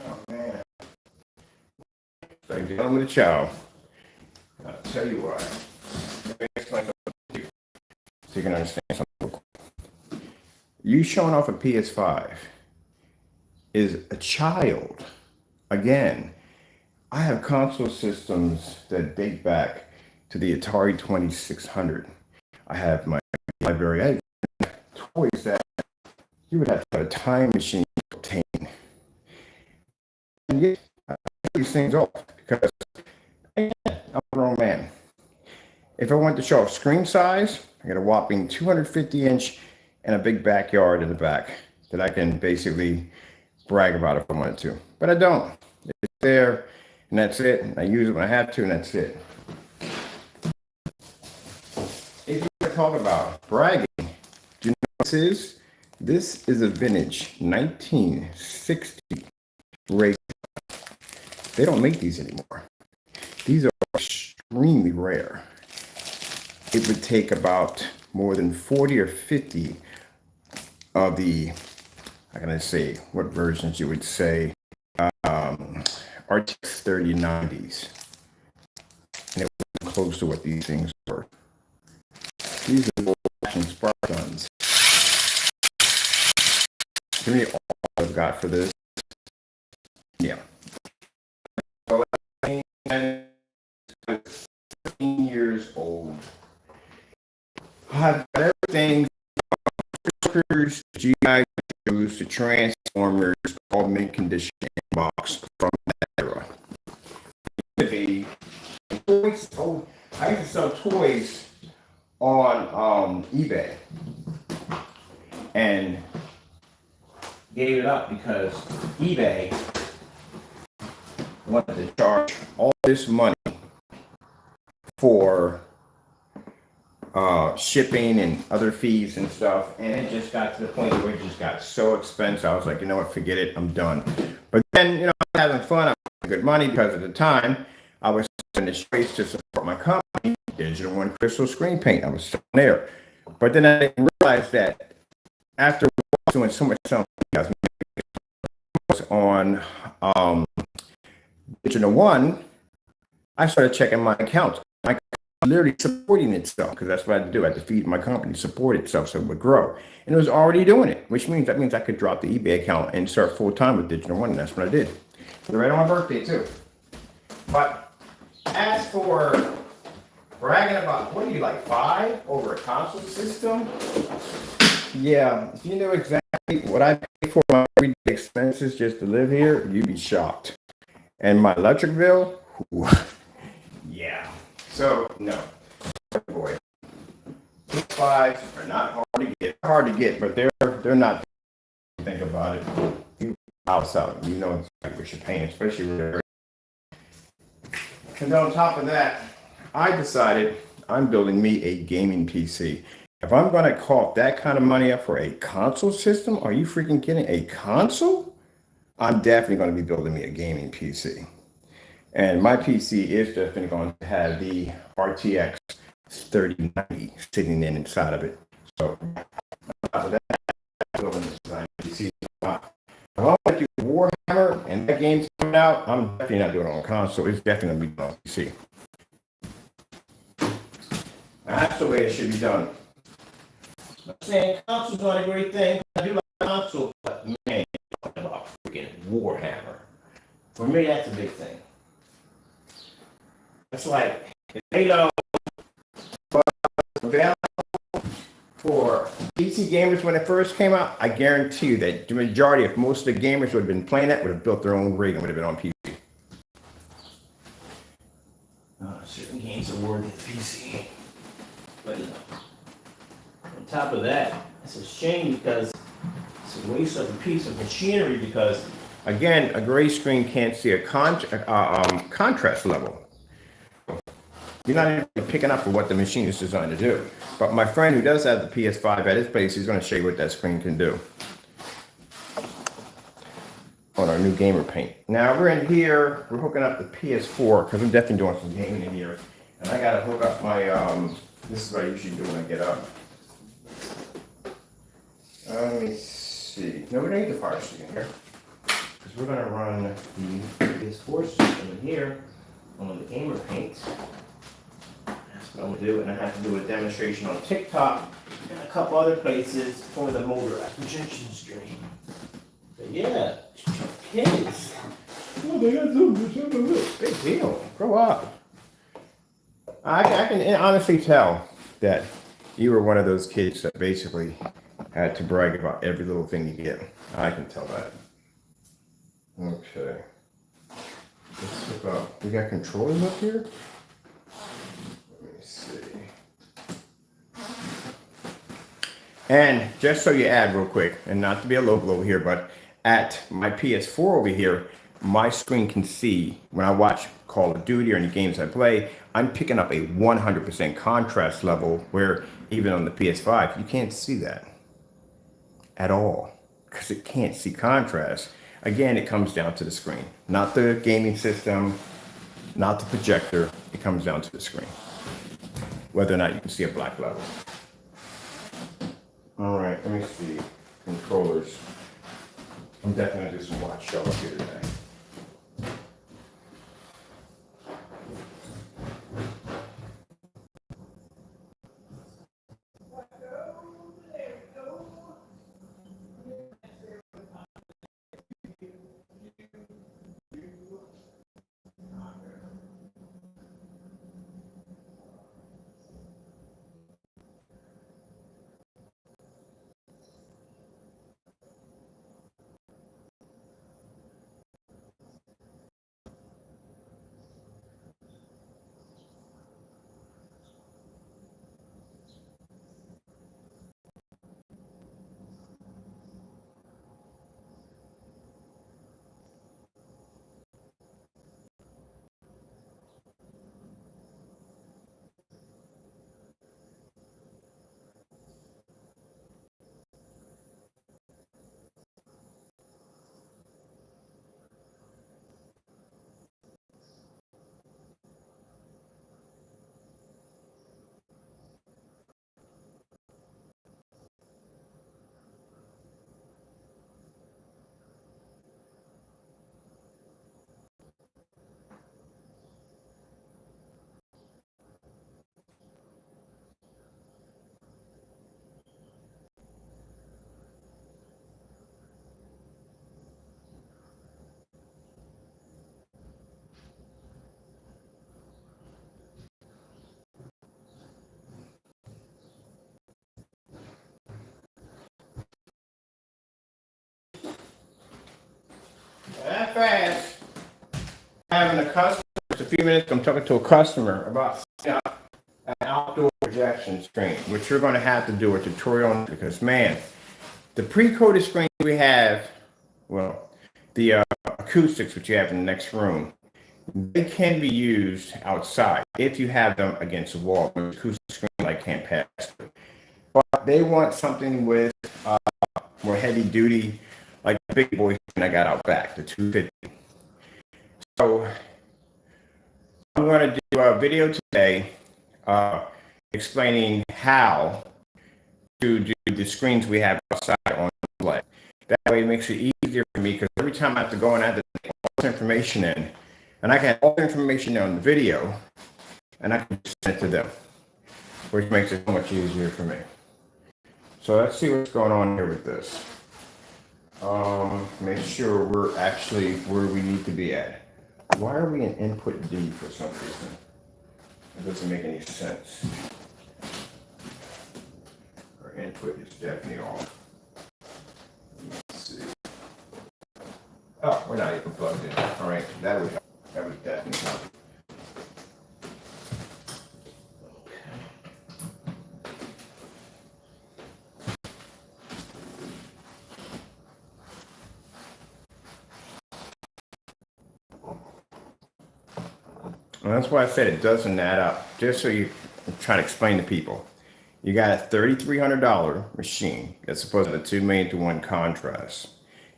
Oh, man. So you're dealing with a child. I'll tell you why. Let me explain something to you so you can understand something. You showing off a PS5 is a child. Again, I have console systems that date back to the Atari 2600. I have my library. I have toys that you would have to have a time machine to obtain. And yet, I take these things off because I'm a grown man. If I want to show off screen size, I got a whopping 250-inch and a big backyard in the back that I can basically brag about if I wanted to. But I don't. It's there, and that's it. I use it when I have to, and that's it. If you want to talk about bragging, do you know what this is? This is a vintage 1960 race. They don't make these anymore. These are extremely rare. It would take about more than 40 or 50 of the, how can I say, what versions you would say, RTX 3090s. And it wasn't close to what these things were. These are little action spark guns. Give me all I've got for this. Yeah. 15 years old. I've got everything from GI Joes to Transformers, all mint condition box from that era. Toys, I used to sell toys on eBay and gave it up because eBay wanted to charge all this money for shipping and other fees and stuff, and it just got to the point where it just got so expensive. I was like, you know what, forget it, I'm done. But then, you know, I was having fun, I was making good money because at the time I was in the space to support my company, Digital One Crystal Screen Paint. I was still there. But then I didn't realize that after doing so much stuff on Digital One, I started checking my accounts. My literally supporting itself because that's what I had to do. I had to feed my company, support itself so it would grow. And it was already doing it, which means I could drop the eBay account and start full time with Digital One. And that's what I did. Right on my birthday too. But as for bragging about, what are you, like 5 over a console system? Yeah, if you know exactly what I pay for my everyday expenses just to live here, you'd be shocked. And my electric bill, whew, yeah. So no, boy, PS5s are not hard to get. Hard to get, but they're not. Think about it. house out. You know exactly what you're paying, especially with. And on top of that, I decided I'm building me a gaming PC. If I'm going to cough that kind of money up for a console system, are you freaking kidding? A console? I'm definitely going to be building me a gaming PC. And my PC is definitely going to have the RTX 3090 sitting inside of it. So, after that, I'm building this design PC. If I want to do Warhammer and that game's coming out, I'm definitely not doing it on console. It's definitely going to be on PC. That's the way it should be done. I'm saying console's not a great thing. I do like console, but man, talking about freaking Warhammer. For me, that's a big thing. It's like Halo available for PC gamers when it first came out. I guarantee you that the majority of most of the gamers would have been playing that would have built their own rig and would have been on PC. Certain games are worthy of PC, but you know. On top of that, it's a shame because it's a waste of a piece of machinery because, again, a gray screen can't see a contrast level. You're not even picking up for what the machine is designed to do. But my friend who does have the PS5 at his place, he's going to show you what that screen can do on our new gamer paint. Now we're in here, we're hooking up the PS4 because I'm definitely doing some gaming in here. And I got to hook up my, this is what I usually do when I get up. Let me see. No, we don't need the fire stick in here. Because we're going to run the PS4 system in here on the gamer paint. That's what I'm going to do. And I have to do a demonstration on TikTok and a couple other places for the motor acquisition screen. But yeah, kids. Oh, they got something. Big deal. Grow up. I can honestly tell that you were one of those kids that basically had to brag about every little thing you get. I can tell that. Okay. Let's look up. We got controllers up here? Let me see. And just so you add real quick, and not to be a low blow here, but at my PS4 over here, my screen can see when I watch Call of Duty or any games I play, I'm picking up a 100% contrast level where even on the PS5, you can't see that at all because it can't see contrast. Again, it comes down to the screen, not the gaming system, not the projector. It comes down to the screen, whether or not you can see a black level. All right, let me see. Controllers. I'm definitely gonna do some watch show up here today. That fast. Having a customer, it's a few minutes, I'm talking to a customer about setting up an outdoor projection screen, which you're going to have to do a tutorial on because, man, the pre-coded screen we have, well, the acoustics which you have in the next room, they can be used outside if you have them against the wall. The acoustic screen light can't pass through. But they want something with more heavy duty, like the big boy I got out back, the 250. So I'm going to do a video today explaining how to do the screens we have outside on display. That way it makes it easier for me because every time I have to go and I have to take all this information in, and I can have all the information on the video, and I can send it to them, which makes it so much easier for me. So let's see what's going on here with this. Make sure we're actually where we need to be at. Why are we in input D for some reason? It doesn't make any sense. Our input is definitely off. Let's see. Oh, we're not even plugged in. All right, that would definitely help. And that's why I said it doesn't add up. Just so you try to explain to people. You got a $3,300 machine that's supposed to have a 2,000,000 to 1 contrast.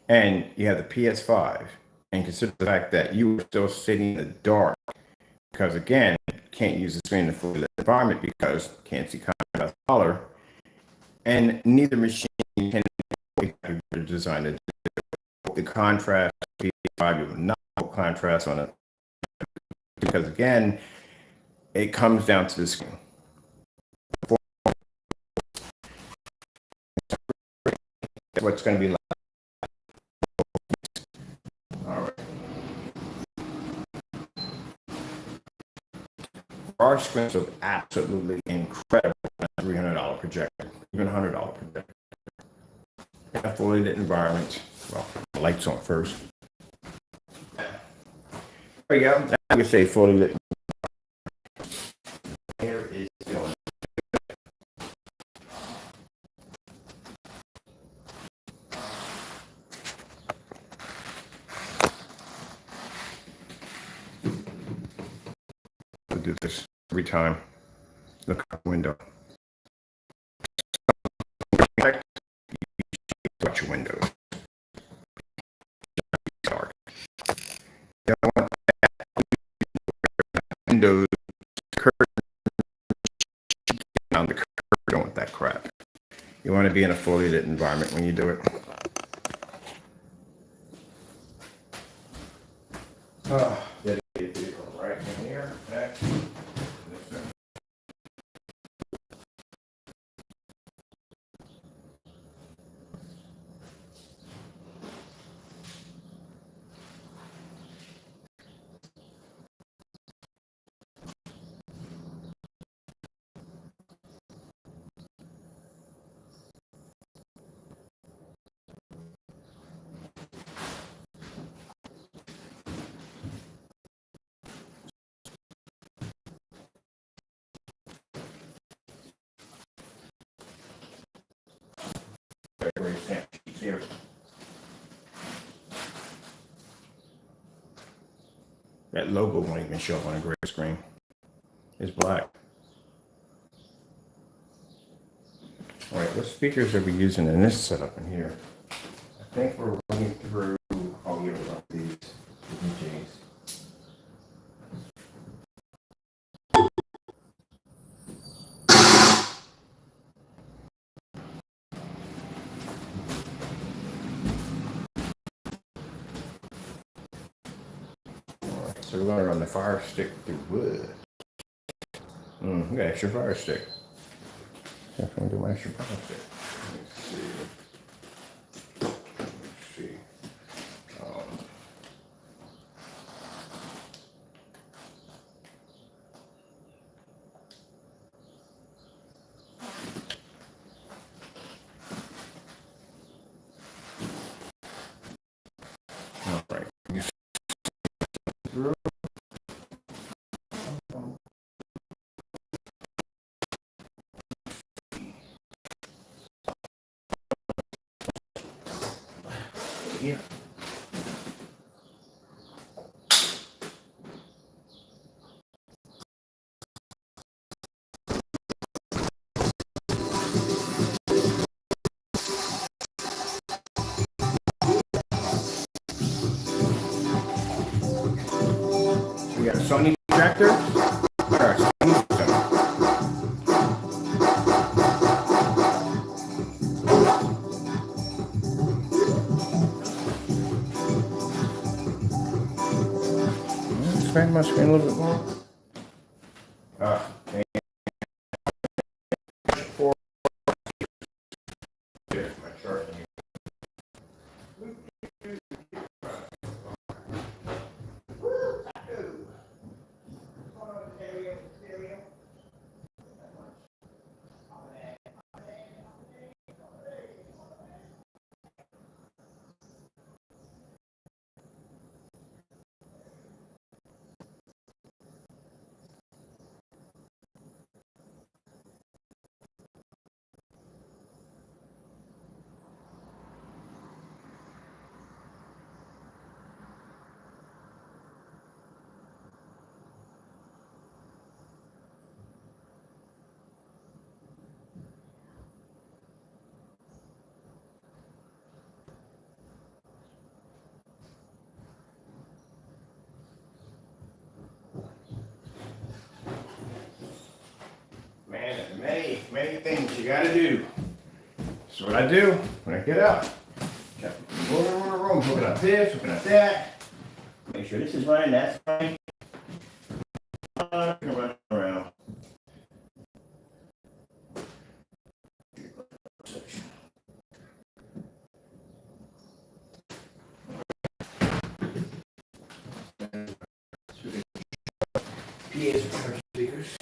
And you have the PS5. And consider the fact that you are still sitting in the dark. Because again, you can't use the screen in a fully lit environment because you can't see contrast color. And neither machine can be designed to do the contrast. PS5, you will not put contrast on it. Because again, it comes down to the screen. What's going to be like. All right. Our screens are absolutely incredible. $300 projector, even $100 projector. In a fully lit environment. Well, the lights on first. There we go. Now we can say fully lit. Here is going. I'll do this every time. Look out the window. Watch your windows. Dark. You don't want windows, curtains on the curtain. You don't want that crap. You want to be in a fully lit environment when you do it. Dedicated vehicle right in here. Next. Here. That logo won't even show up on a gray screen. It's black. All right, what speakers are we using in this setup in here? I think we're running through. Oh, yeah, we're on these DJs. So we're going to run the Fire Stick through wood. We got extra Fire Stick. I'm going to do my extra Fire Stick. Let's see. Let's see. All right. Here. Sony projector or a Sony system? Expand my screen a little bit more. And for my chart. Man, there's many things you gotta do. That's what I do when I get up. Going around the room, looking at this, looking at that. Make sure this is right, that's right. Run around. PAs are speakers.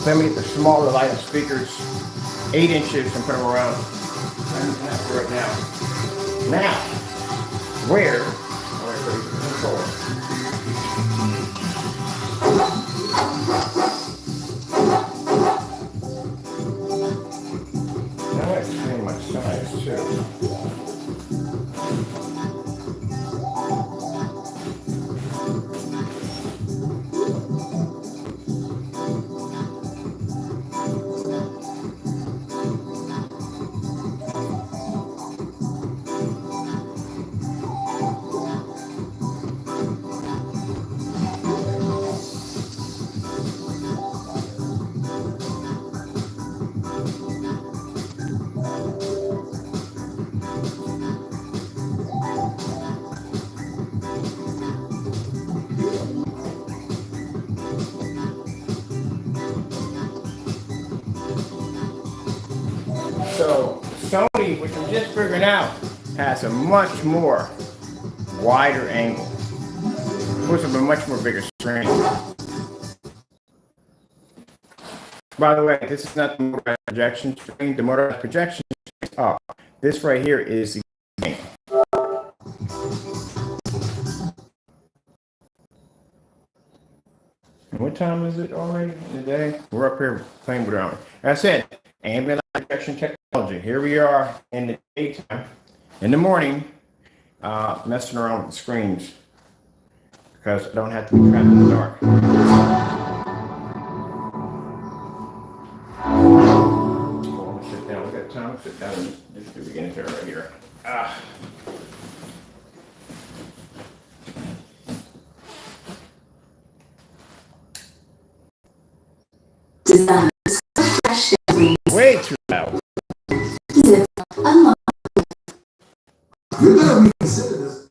Let me get the smaller light of speakers, 8 inches, and put them around. Right now. Now, where? Now I explain my size too. So Sony, which I'm just figuring out, has a much more wider angle. Puts up a much more bigger screen. By the way, this is not the motorized projection screen. The motorized projection screen is up. This right here is the game. And what time is it already in the day? We're up here playing with our own. As I said, ambient light projection technology. Here we are in the daytime, in the morning, messing around with the screens because I don't have to be trapped in the dark. Sit down. We got time to sit down and just do the beginning here right here. Way too loud. You're gonna reconsider this.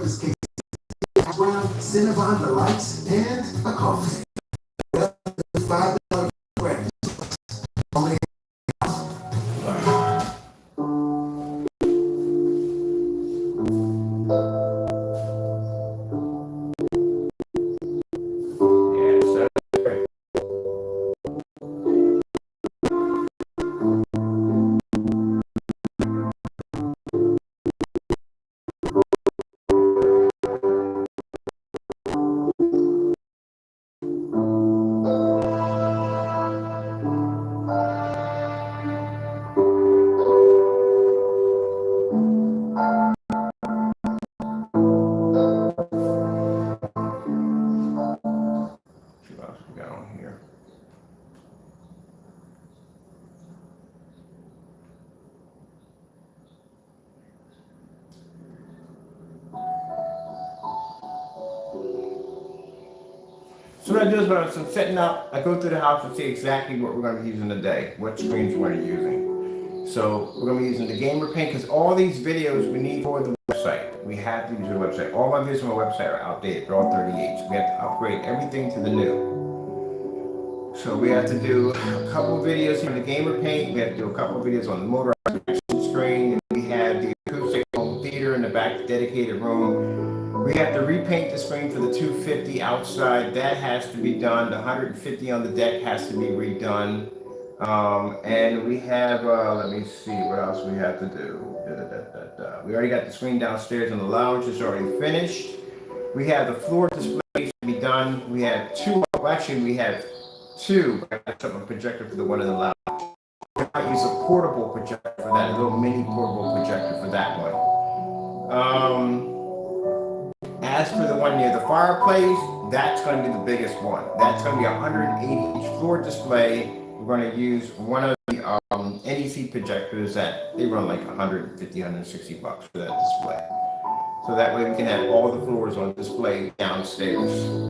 This case. Background, Cinnabon, the lights, and a coffee. $5 bread. Only So what I do is when I'm setting up, I go through the house and see exactly what we're going to be using today, what screens we're going to be using. So we're going to be using the Gamer Paint because all these videos we need for the website. We have to use the website. All my videos on my website are outdated. They're all 38. So we have to upgrade everything to the new. So we have to do a couple of videos on the Gamer Paint. We have to do a couple of videos on the motorized screen. We have the acoustic home theater in the back dedicated room. We have to repaint the screen for the 250 outside. That has to be done. The 150 on the deck has to be redone. And we have, let me see what else we have to do. We already got the screen downstairs in the lounge. It's already finished. We have the floor displays to be done. We have two, well, actually we have two. I got a projector for the one in the lounge. I use a portable projector for that, a little mini portable projector for that one. As for the one near the fireplace, that's going to be the biggest one. That's going to be a 180-inch floor display. We're going to use one of the NEC projectors that they run like 150, 160 bucks for that display. So that way we can have all the floors on display downstairs.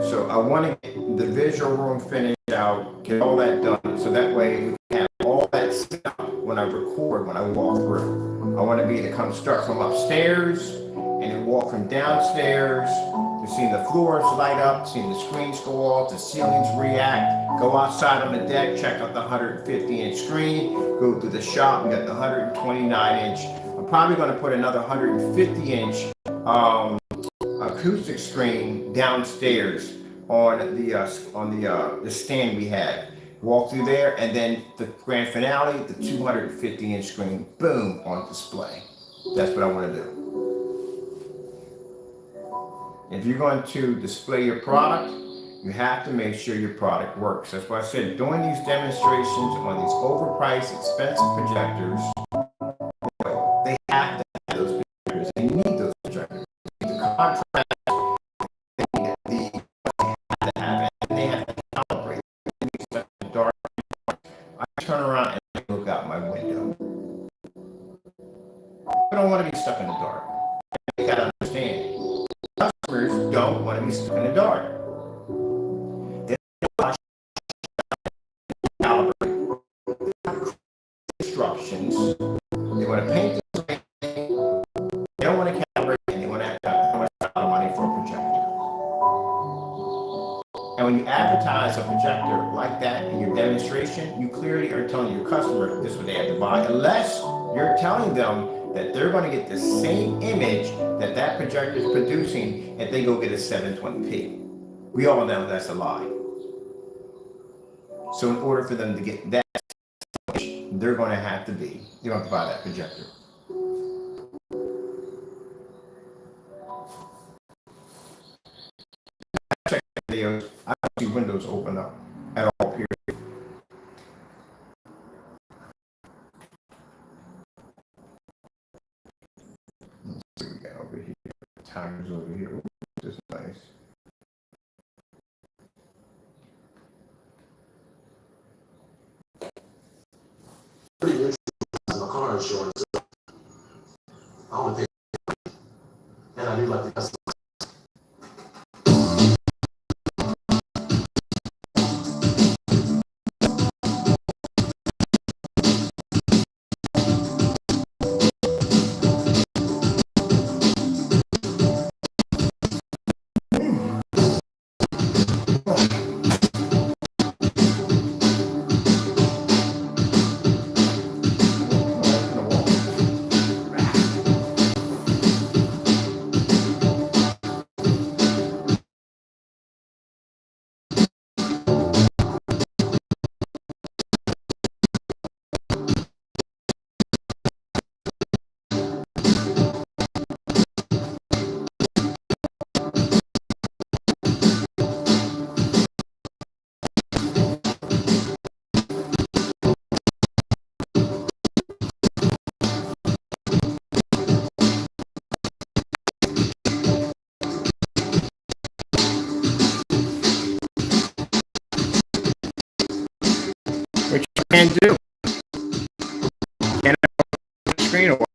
So I want to get the visual room finished out, get all that done, so that way we can have all that stuff when I record, when I walk through. I want to be able to come start from upstairs and then walk from downstairs to seeing the floors light up, seeing the screens go off, the ceilings react, go outside on the deck, check out the 150-inch screen, go through the shop, we got the 129-inch. I'm probably going to put another 150-inch acoustic screen downstairs on the stand we had. Walk through there, and then the grand finale, the 250-inch screen, boom, on display. That's what I want to do. If you're going to display your product, you have to make sure your product works. That's why I said doing these demonstrations on these overpriced, expensive projectors, they have to have those projectors. They need those projectors. They need the contrast, they need they have to have it, and they have to calibrate. They need stuff in the dark. I turn around and I look out my window. I don't want to be stuck in the dark. You gotta understand. Customers don't want to be stuck in the dark. They don't calibrate instructions. They want to paint the screen. They don't want to calibrate, and they want to spend money for a projector. And when you advertise a projector like that in your demonstration, you clearly are telling your customer this is what they have to buy, unless you're telling them that they're going to get the same image that that projector is producing if they go get a 720p. We all know that's a lie. So in order for them to get that, they're going to have to buy that projector. I check videos, I don't see windows open up at all, period. Over here, timers over here. Ooh, this is nice. Pretty interesting my car insurance. I don't think, and I do like the customer. Which you can do. And the screen away.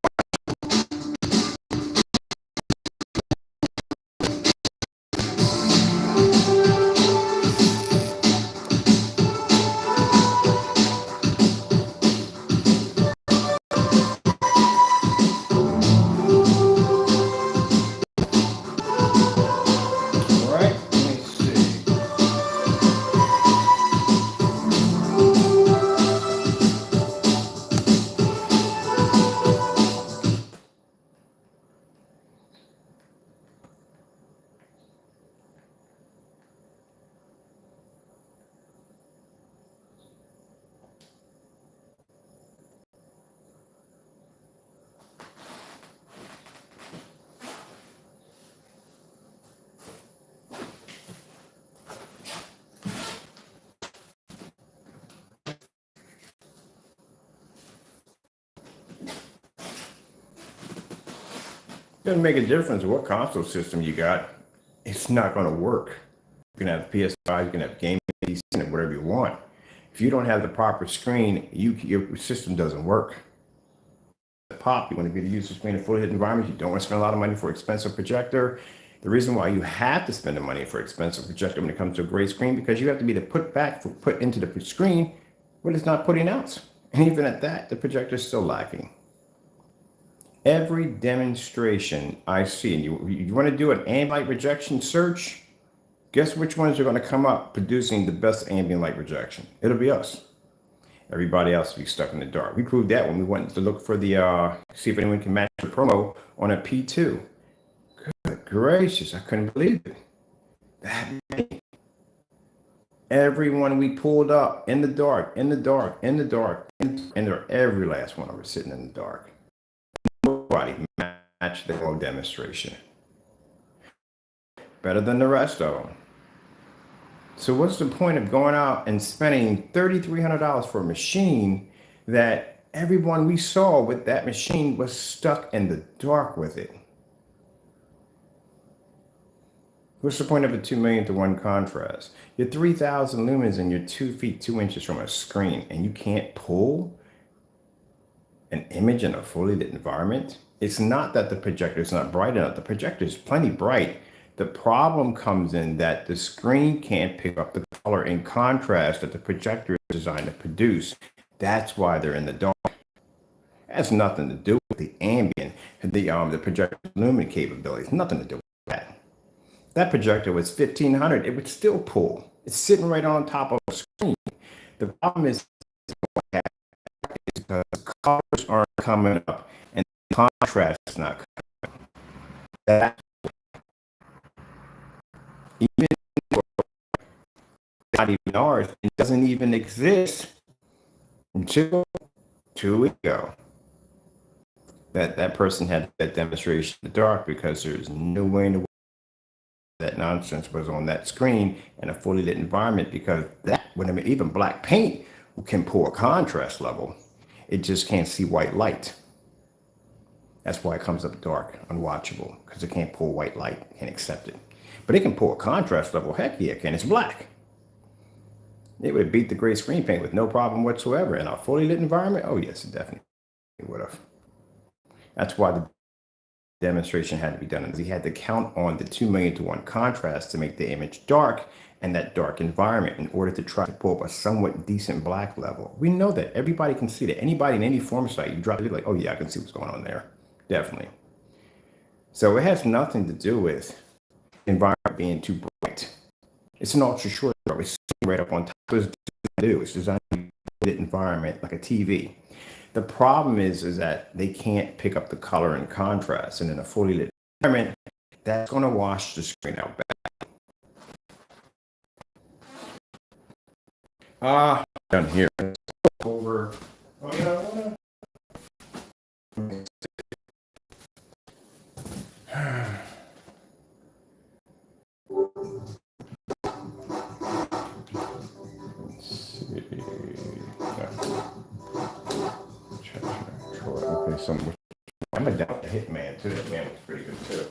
Doesn't make a difference what console system you got. It's not going to work. You can have PS5, you can have gaming PC, and whatever you want. If you don't have the proper screen, your system doesn't work. Pop, you want to be able to use the screen in full hit environment. You don't want to spend a lot of money for an expensive projector. The reason why you have to spend the money for expensive projector when it comes to a great screen, because you have to be put into the screen what it's not putting out. And even at that, the projector is still lacking. Every demonstration I see, and you want to do an ambient light rejection search, guess which ones are going to come up producing the best ambient light rejection? It'll be us. Everybody else will be stuck in the dark. We proved that when we went to look for the, see if anyone can match the promo on a P2. Good gracious, I couldn't believe it. That many. Everyone we pulled up in the dark, and every last one of us sitting in the dark. Nobody matched the whole demonstration. Better than the rest of them. So what's the point of going out and spending $3,300 for a machine that everyone we saw with that machine was stuck in the dark with it? What's the point of a 2 million to 1 contrast? You're 3,000 lumens and you're 2 feet 2 inches from a screen, and you can't pull an image in a fully lit environment? It's not that the projector is not bright enough. The projector is plenty bright. The problem comes in that the screen can't pick up the color and contrast that the projector is designed to produce. That's why they're in the dark. It has nothing to do with the ambient, the projector lumen capabilities. Nothing to do with that. That projector was 1,500. It would still pull. It's sitting right on top of the screen. The problem is because colors aren't coming up and the contrast is not coming up. That's even not even ours, it doesn't even exist until 2 weeks ago. That person had that demonstration in the dark because there's no way in the world that nonsense was on that screen in a fully lit environment, because that, when even black paint can pull a contrast level, it just can't see white light. That's why it comes up dark, unwatchable, because it can't pull white light, can't accept it. But it can pull a contrast level. Heck yeah, it can. It's black. It would beat the gray screen paint with no problem whatsoever. In a fully lit environment, oh yes, it definitely would have. That's why the demonstration had to be done. And he had to count on the 2 million to 1 contrast to make the image dark and that dark environment in order to try to pull up a somewhat decent black level. We know that everybody can see that. Anybody in any form site, you drop it, like, oh yeah, I can see what's going on there. Definitely. So it has nothing to do with environment being too bright. It's an ultra short dark. It's right up on top. It's designed to be a lit environment like a TV. The problem is that they can't pick up the color and contrast, and in a fully lit environment, that's going to wash the screen out bad. Down here. Over. Oh, yeah. I'm a down to Hitman too. Hitman was pretty good too.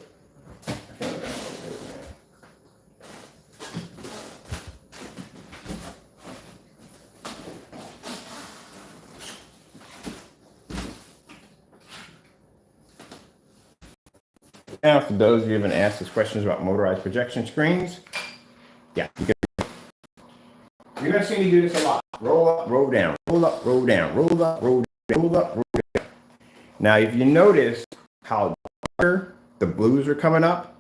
Now, for those of you who have been asked us questions about motorized projection screens, yeah, you're gonna see me do this a lot. Roll up, roll down, roll up, roll down, roll up, roll down, roll up, roll down. Now, if you notice how darker the blues are coming up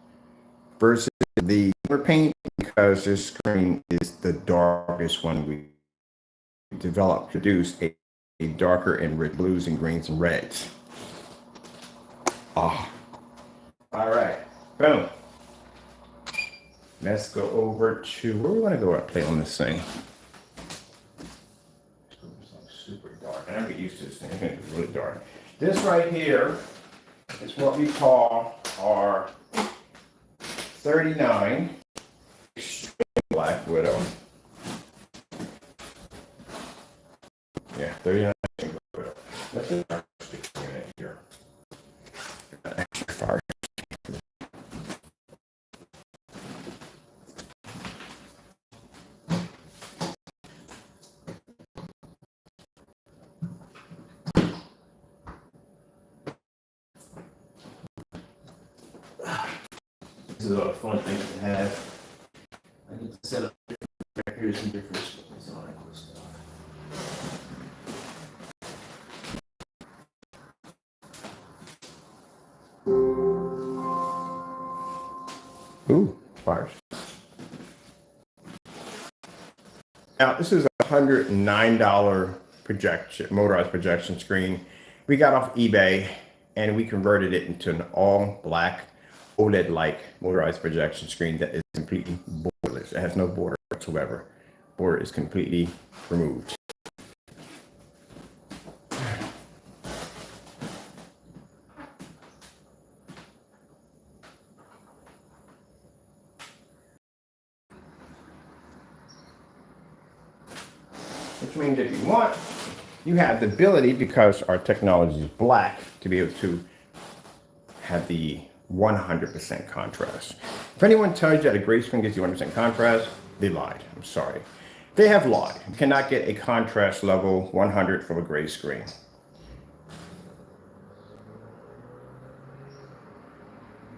versus the paint, because this screen is the darkest one we developed, produce a darker and rich blues and greens and reds. Oh. All right, boom. Let's go over to where we want to go and play on this thing. Super dark. I never get used to this thing. I think it's really dark. This right here is what we call our 39 Extreme Black Widow. Yeah, 39 Extreme Black Widow. Let's just start here. Extra fire This is a fun thing to have. I get to set up different records and different screens and all that cool stuff. Ooh, fires. Now, this is a $109 motorized projection screen. We got off eBay and we converted it into an all black OLED-like motorized projection screen that is completely borderless. It has no border whatsoever. Border is completely removed. Which means if you want, you have the ability, because our technology is black, to be able to have the 100% contrast. If anyone tells you that a gray screen gives you 100% contrast, they lied. I'm sorry. They have lied. You cannot get a contrast level 100 from a gray screen.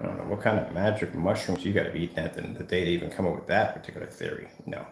I don't know what kind of magic mushrooms you got to be eating at the day to even come up with that particular theory. No.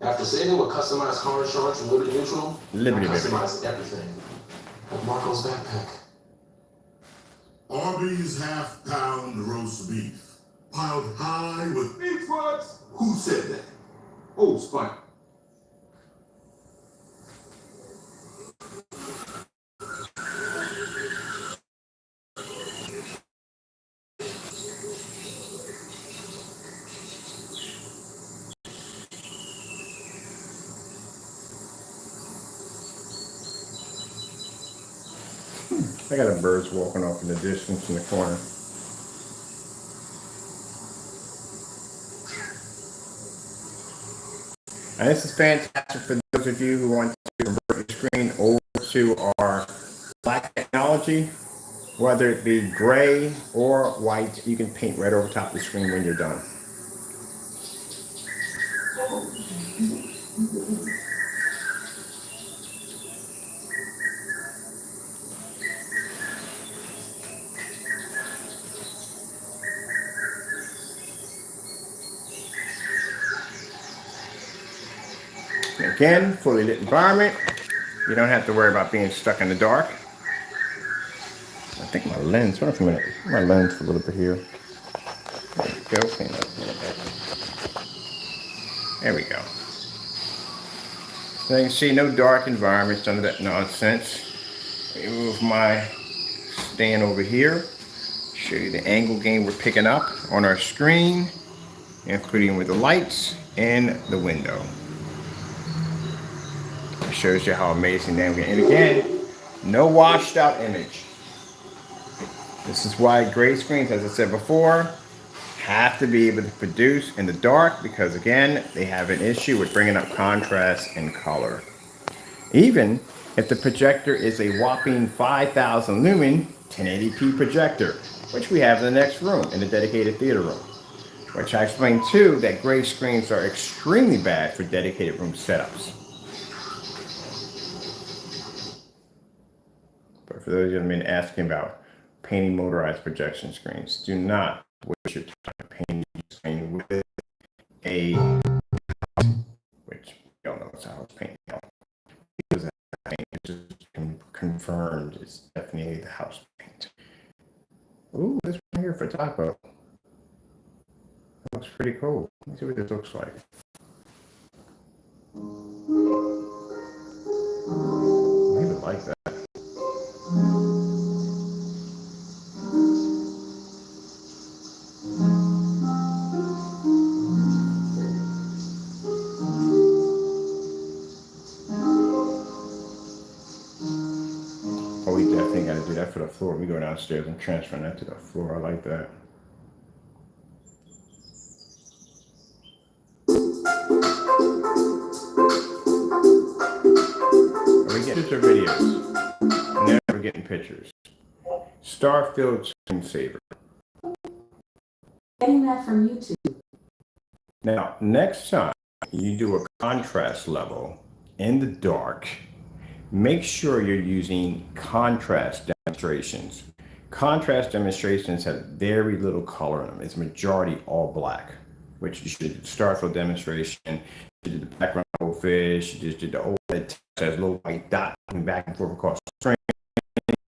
After saving with customized car insurance from Liberty Mutual, Liberty I Mutual. customized everything. Like Marco's backpack. Arby's half-pound roast beef, piled high with beef products. Who said that? Oh, Spike. I got a birds walking off in the distance in the corner. And this is fantastic for those of you who want to convert your screen over to our black technology. Whether it be gray or white, you can paint right over top of the screen when you're done. Again, fully lit environment. You don't have to worry about being stuck in the dark. I think my lens, hold on for a minute. My lens for a little bit here. There we go. Clean up a little bit. There we go. So you can see no dark environments, none of that nonsense. Let me move my stand over here. Show you the angle gain we're picking up on our screen, including with the lights and the window. It shows you how amazing the angle gain. And again, no washed out image. This is why gray screens, as I said before, have to be able to produce in the dark, because again, they have an issue with bringing up contrast and color. Even if the projector is a whopping 5,000 lumen 1080p projector, which we have in the next room, in the dedicated theater room, which I explained too, that gray screens are extremely bad for dedicated room setups. But for those of you that have been asking about painting motorized projection screens, do not waste your time painting a screen with a, which you don't know it's a house paint. Because that paint is just confirmed it's definitely the house paint. Ooh, this one here for taco. That looks pretty cool. Let's see what this looks like. I even like that. Oh, we definitely got to do that for the floor. We go downstairs and transfer that to the floor. I like that. we get pictures or videos. And now we're getting pictures. Starfield Screensaver. Getting that from YouTube. Now, next time you do a contrast level in the dark, make sure you're using contrast demonstrations. Contrast demonstrations have very little color in them. It's majority all black, which you should start for demonstration. You did the background fish, you just did the OLED text as a little white dot going back and forth across the screen.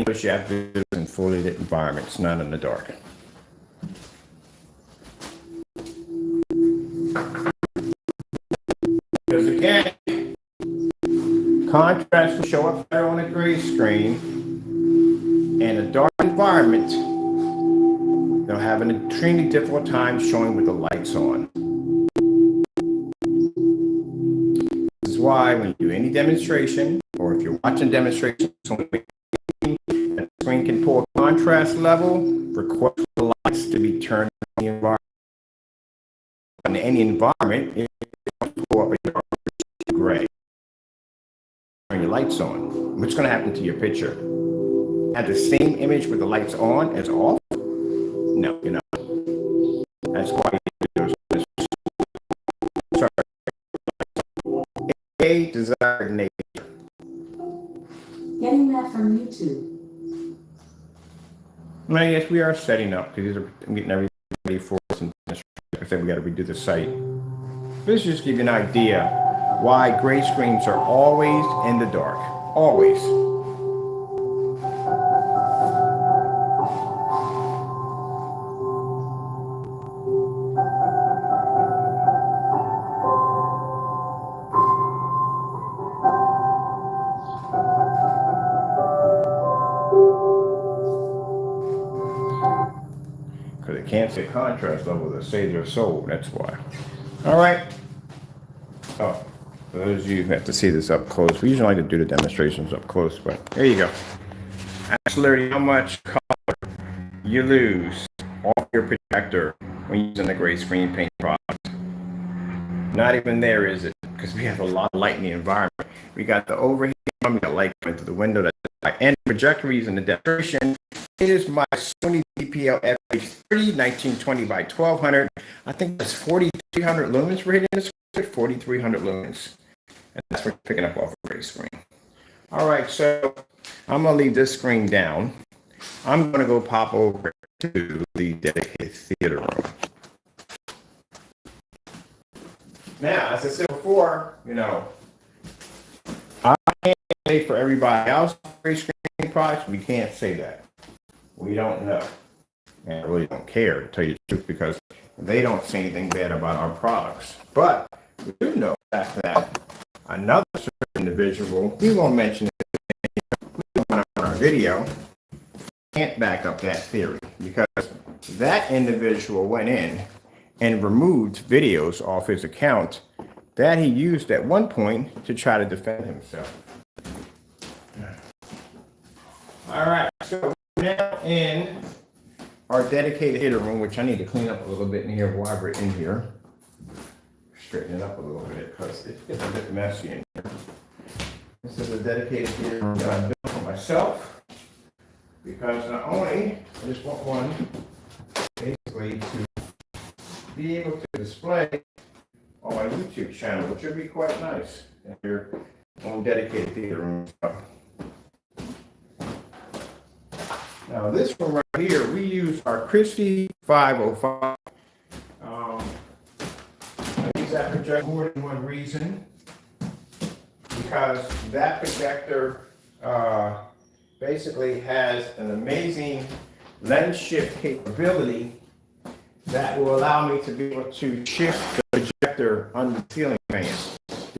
But you have to do it in fully lit environments, not in the dark. Because again, contrast will show up better on a gray screen. In a dark environment, they'll have an extremely difficult time showing with the lights on. This is why when you do any demonstration, or if you're watching demonstrations, the screen can pull a contrast level, request the lights to be turned on the environment. In any environment, it will pull up a dark gray. Turn your lights on. What's going to happen to your picture? Have the same image with the lights on as off? No, you're not. That's why you do those. Sorry. A desired nature. Getting that from YouTube. Well, yes, we are setting up because I'm getting everything ready for us. And like I said, we got to redo the site. This just give you an idea why gray screens are always in the dark. Always. Because they can't say contrast level to save their soul. That's why. All right. Oh, for those of you who have to see this up close, we usually like to do the demonstrations up close, but there you go. Absolutely, how much color you lose off your projector when using the gray screen paint product. Not even there, is it? Because we have a lot of light in the environment. We got the overhead, we got light coming through the window, and the projector using the demonstration. It is my Sony DPL FH30 1920 by 1200. I think that's 4300 lumens we're hitting this with, 4300 lumens. And that's what we're picking up off a gray screen. All right, so I'm going to leave this screen down. I'm going to go pop over to the dedicated theater room. Now, as I said before, I can't say for everybody else gray screen products, we can't say that. We don't know. And I really don't care, to tell you the truth, because they don't say anything bad about our products. But we do know that another certain individual, we won't mention it on our video, can't back up that theory, because that individual went in and removed videos off his account that he used at one point to try to defend himself. All right, so now in our dedicated theater room, which I need to clean up a little bit in here while we're in here. Straighten it up a little bit because it gets a bit messy in here. This is a dedicated theater room that I built for myself because not only I just want one basically to be able to display on my YouTube channel, which would be quite nice if you're on dedicated theater room. Now this one right here, we use our Christie 505. I use that projector for more than one reason, because that projector basically has an amazing lens shift capability that will allow me to be able to shift the projector under the ceiling fan.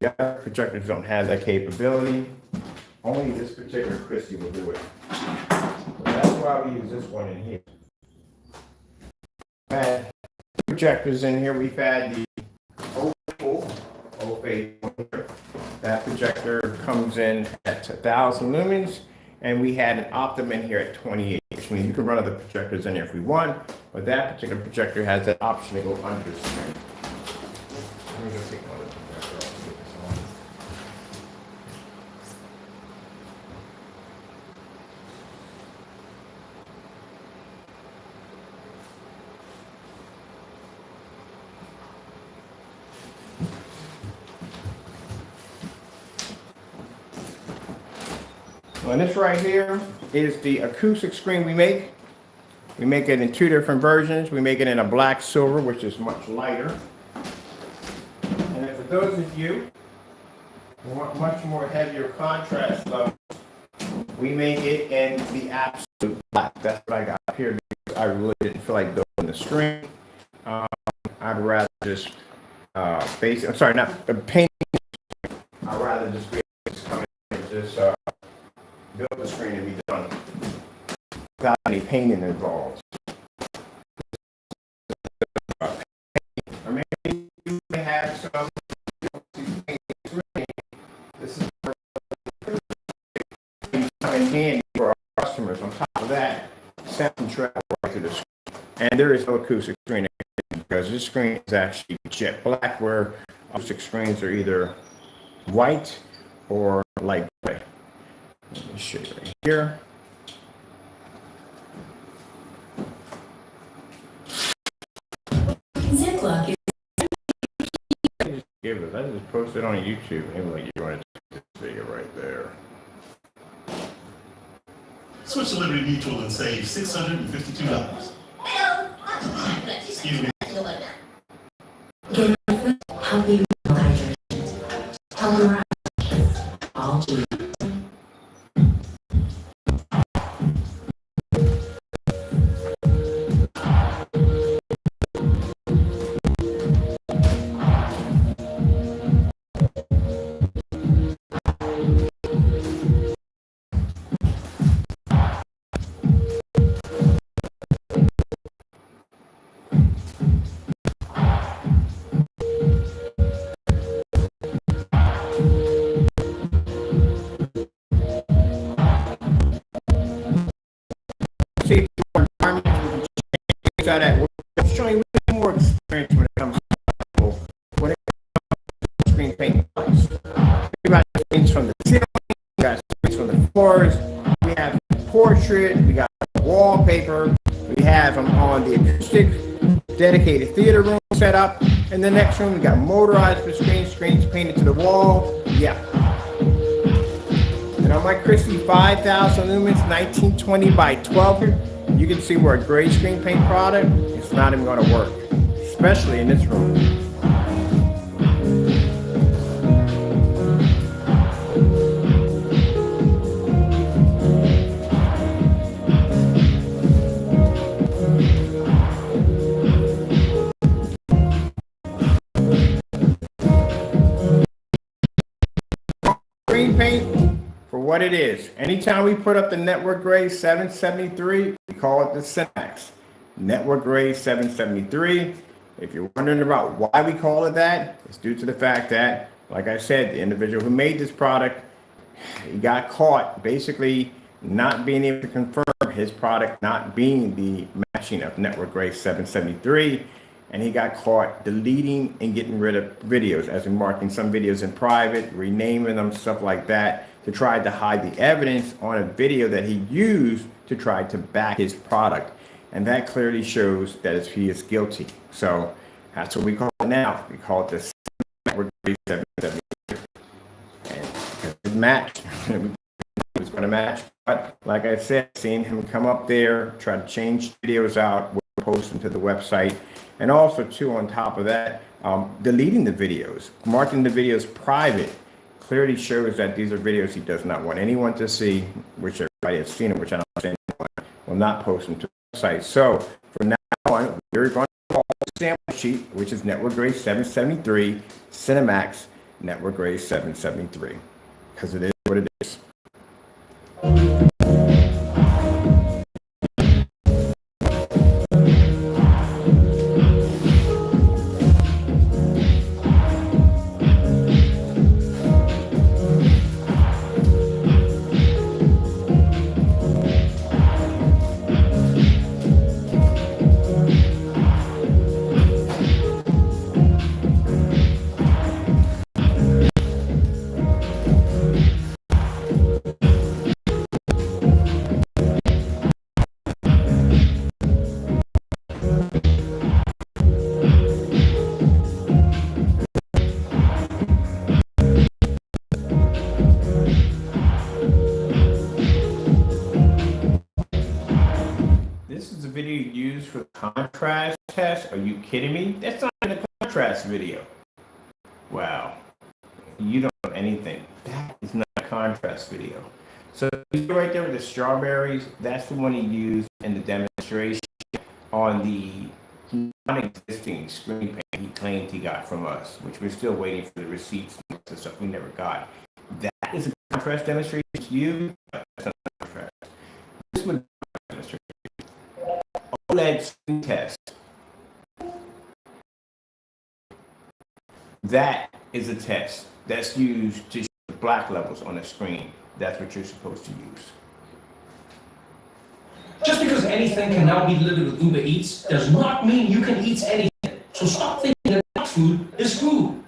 The other projectors don't have that capability. Only this particular Christie will do it. That's why we use this one in here. We've had projectors in here. We've had the O-Phase. That projector comes in at 1,000 lumens, and we had an Optum in here at 28, which means you can run other projectors in here if we want, but that particular projector has that option to go under the screen. Let me go take one of the projector off and get this And this right here is the acoustic screen we make. We make it in two different versions. We make it in a black silver, which is much lighter. And then for those of you who want much more heavier contrast levels, we make it in the absolute black. That's what I got here because I really didn't feel like building the screen. I'd rather just paint. I'd rather just be able to come in and just build the screen and be done without any painting involved. Or maybe you may have some. This is in handy for our customers. On top of that, sound can travel right through the screen. And there is no acoustic screen because this screen is actually jet black, where acoustic screens are either white or light gray. Let me show you right here. Ziploc. I just posted on YouTube. Maybe like you want to take this video right there. Switch to Liberty Mutual and save $652. Excuse me. Get healthy hydration. Telemar. All G. See, I'm showing you more experience when it comes to when it comes to screen painting. We got screens from the ceiling, we got screens from the floors, we have portrait, we got wallpaper, we have them on the acoustic, dedicated theater room set up. In the next room, we got motorized for screens painted to the wall. Yeah. And on my Christie 5,000 lumens 1920 by 12, you can see where a gray screen paint product is not even going to work, especially in this room. Screen paint for what it is. Anytime we put up the Network Gray 773, we call it the Cinemax. Network Gray 773. If you're wondering about why we call it that, it's due to the fact that, like I said, the individual who made this product, he got caught basically not being able to confirm his product not being the matching of Network Gray 773. And he got caught deleting and getting rid of videos, as in marking some videos in private, renaming them, stuff like that, to try to hide the evidence on a video that he used to try to back his product. And that clearly shows that he is guilty. So that's what we call it now. We call it the Network Gray 773. And it matched. It was going to match. But like I said, seeing him come up there, try to change videos out, we'll post them to the website. And also, too, on top of that, deleting the videos, marking the videos private, clearly shows that these are videos he does not want anyone to see, which everybody has seen it, which I don't understand will not post them to the website. So, from now on, we're going to call the sample sheet, which is Network Gray 773, Cinemax Network Gray 773, because it is what it is. Are you kidding me? That's not in a contrast video. Wow. You don't know anything. That is not a contrast video. So right there with the strawberries, that's the one he used in the demonstration on the non-existing screen paint he claimed he got from us, which we're still waiting for the receipts and stuff we never got. That is a contrast demonstration to you. That's not a contrast. This was a demonstration. OLED screen test. That is a test that's used to show black levels on the screen. That's what you're supposed to use. Just because anything can now be delivered with Uber Eats does not mean you can eat anything. So stop thinking that food is food.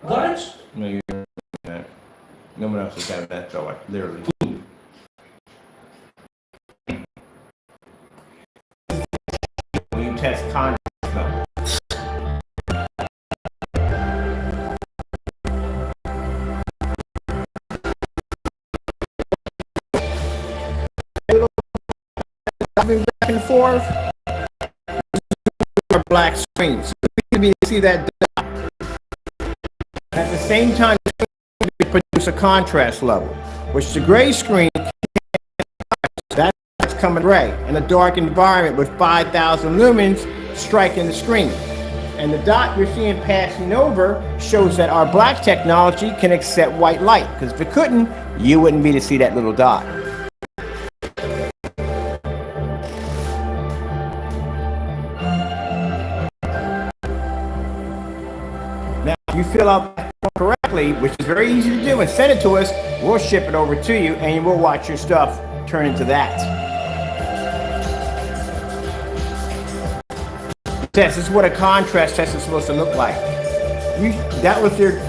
Got it? No, you're not doing that. No one else has got that though, like literally. When you test contrast level. Back and forth. Black screens. So you see that dot. At the same time, we produce a contrast level, which the gray screen that's coming gray in a dark environment with 5,000 lumens striking the screen. And the dot you're seeing passing over shows that our black technology can accept white light, because if it couldn't, you wouldn't be able to see that little dot. Now, if you fill out that form correctly, which is very easy to do, and send it to us, we'll ship it over to you, and we'll watch your stuff turn into that. This is what a contrast test is supposed to look like. That was their,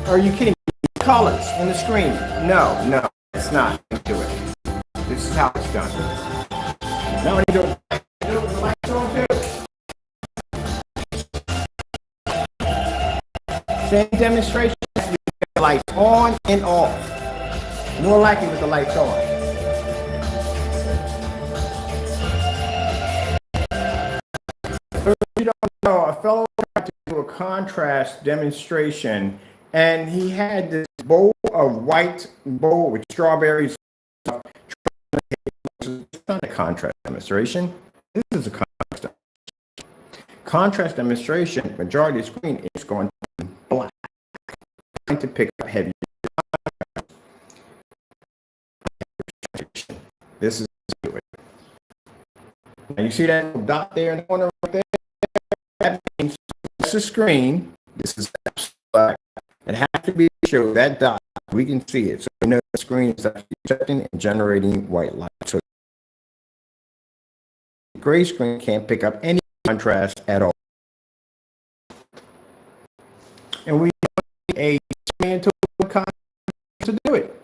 are you kidding me? Colors on the screen. No, it's not. Do it. This is how it's done. Now we do it with the lights on too. Same demonstration, the lights on and off. More likely with the lights on. So if you don't know, a fellow tried to do a contrast demonstration, and he had this bowl of white bowl with strawberries. It's not a contrast demonstration. This is a contrast demonstration. Majority of the screen is going to be black. Trying to pick up heavy. This is do it. Now you see that little dot there in the corner right there? That means this is screen. This is black. It has to be show that dot. We can see it, so we know the screen is actually detecting and generating white light. So the gray screen can't pick up any contrast at all. And we need a scan tool to do it.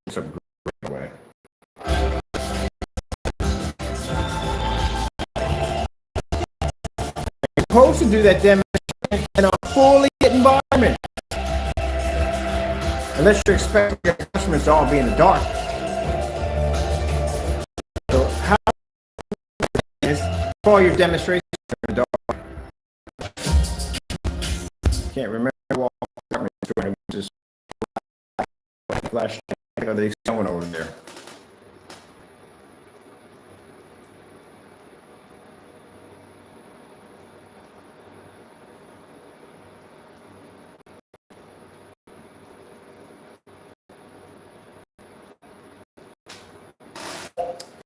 It's a great way. You're supposed to do that demonstration in a fully lit environment. Unless you're expecting your customers to all be in the dark. So how is for your demonstration in the dark? Can't remember what it was just flash. Are they someone over there?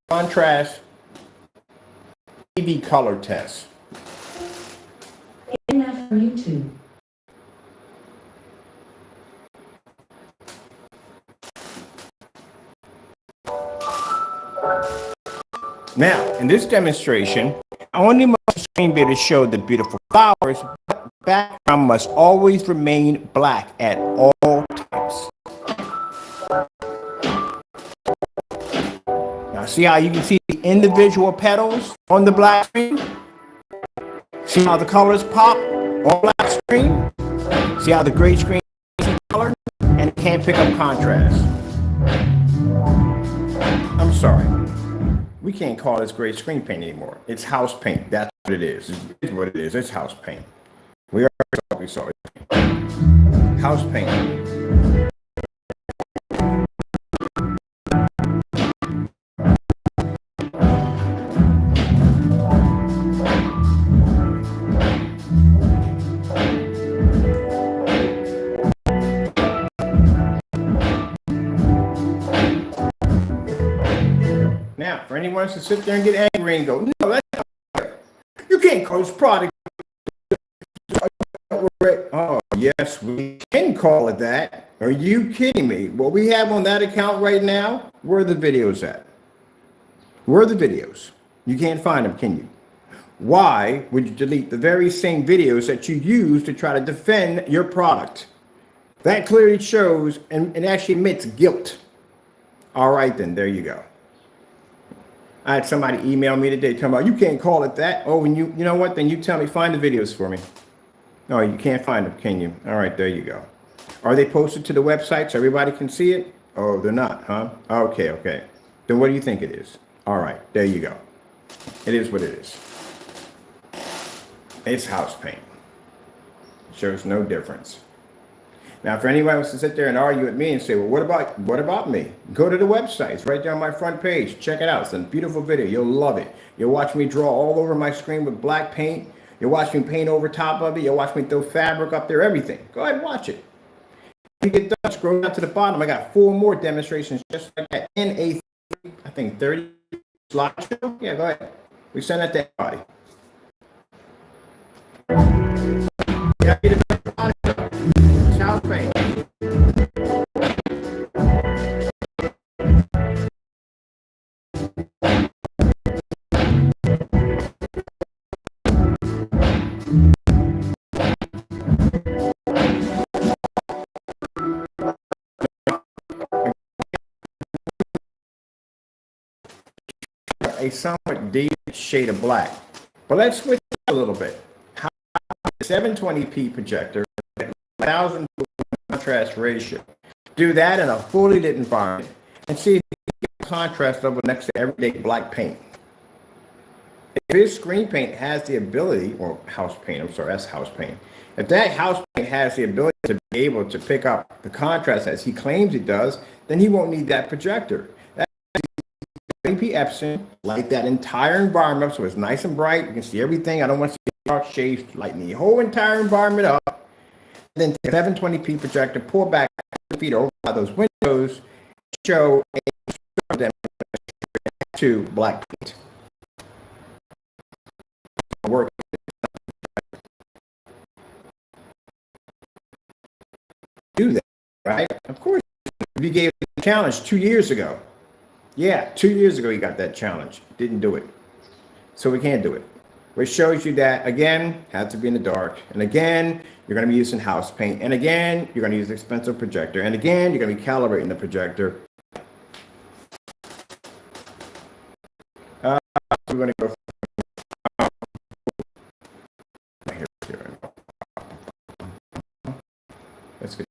Contrast TV color test. Getting that from YouTube. Now, in this demonstration, only must the screen be able to show the beautiful flowers, but the background must always remain black at all times. Now, see how you can see the individual petals on the black screen? See how the colors pop on black screen? See how the gray screen is color and it can't pick up contrast? I'm sorry. we can't call this gray screen paint anymore. It's house paint. That's what it is. It's what it is. It's house paint. We saw it. House paint. Now, for anyone to sit there and get angry and go, no, that's not right. You can't call this product. Oh, yes, we can call it that. Are you kidding me? What we have on that account right now, where are the videos at? Where are the videos? You can't find them, can you? Why would you delete the very same videos that you use to try to defend your product? That clearly shows and actually admits guilt. All right, then, there you go. I had somebody email me today talking about, you can't call it that. Oh, and you know what? Then you tell me, find the videos for me. No, you can't find them, can you? All right, there you go. Are they posted to the website so everybody can see it? Oh, they're not, huh? Okay. Then what do you think it is? All right, there you go. It is what it is. It's house paint. Shows no difference. Now, for anyone who wants to sit there and argue with me and say, well, what about me? Go to the website. It's right there on my front page. Check it out. It's a beautiful video. You'll love it. You'll watch me draw all over my screen with black paint. You'll watch me paint over top of it. You'll watch me throw fabric up there, everything. Go ahead and watch it. When you get done, scroll down to the bottom. I got 4 more demonstrations just like that in a, I think, 30 slideshow. Yeah, go ahead. We send that to everybody. Yeah, it's house paint. A somewhat deep shade of black. But let's switch a little bit. How 720p projector, 1000 contrast ratio. Do that in a fully lit environment and see if you get contrast level next to everyday black paint. If his screen paint has the ability, or house paint, I'm sorry, that's house paint. If that house paint has the ability to be able to pick up the contrast as he claims it does, then he won't need that projector. AP Epson, light that entire environment so it's nice and bright. You can see everything. I don't want to see dark shades. Lighten the whole entire environment up. And then take a 720p projector, pull back 100 feet over by those windows, show a to black paint. Work. Do that, right? Of course, we gave the challenge 2 years ago. Yeah, 2 years ago, you got that challenge. Didn't do it. So we can't do it. Which shows you that, again, had to be in the dark. And again, you're going to be using house paint. And again, you're going to use an expensive projector. And again, you're going to be calibrating the projector. We're going to go. Let's get.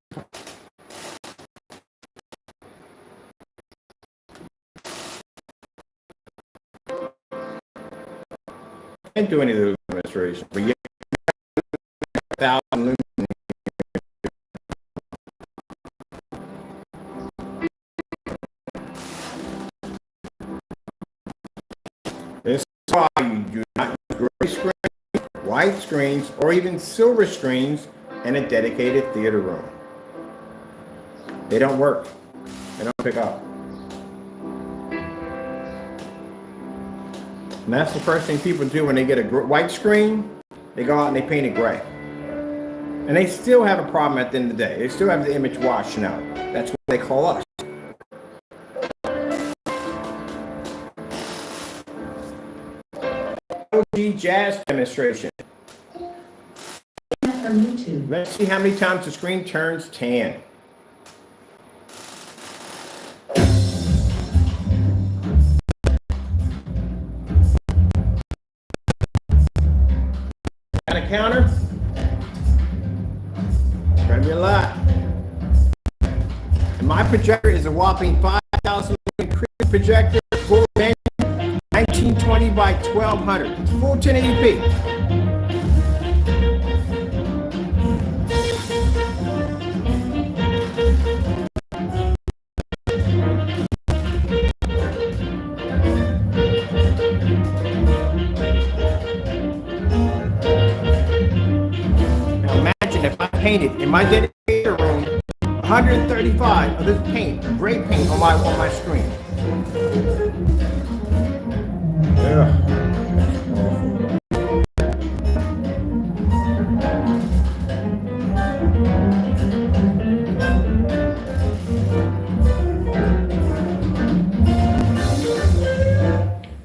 Can't do any of those demonstrations, but yeah, 1,000 lumens. This is why you do not use gray screens, white screens, or even silver screens in a dedicated theater room. They don't work. They don't pick up. And that's the first thing people do when they get a white screen. They go out and they paint it gray. And they still have a problem at the end of the day. They still have the image washing out. That's what they call us. OG jazz demonstration. From YouTube. Let's see how many times the screen turns tan. Got a counter? It's gonna be a lot. And my projector is a whopping 5,000 lumen projector, full band, 1080p. Now imagine if I painted in my dedicated room 135 of this paint, gray paint on my screen.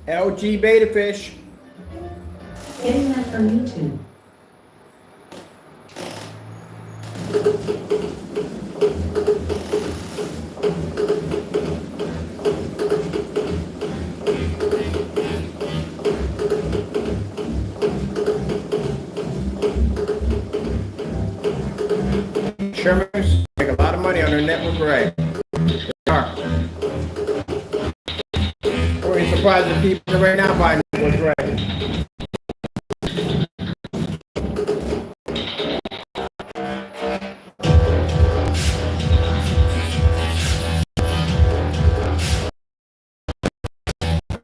LG Beta Fish. Getting that from YouTube. Shermans make a lot of money on their network, right? They are. Or you surprised the people right now buying network, right?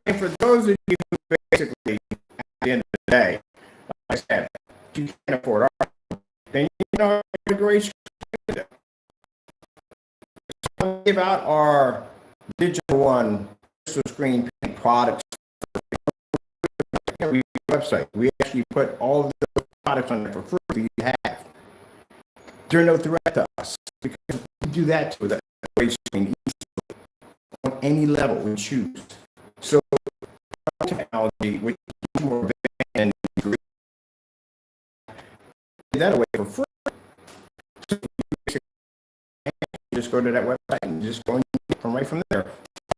And for those of you who basically, at the end of the day, like I said, you can't afford art, then you know the great give out our digital one crystal screen paint products website. We actually put all of the products on there for free for you to have. They're no threat to us because we do that to the great screen easily on any level we choose. So technology, which is more advanced and that away for free. So just go to that website and just go from right from there.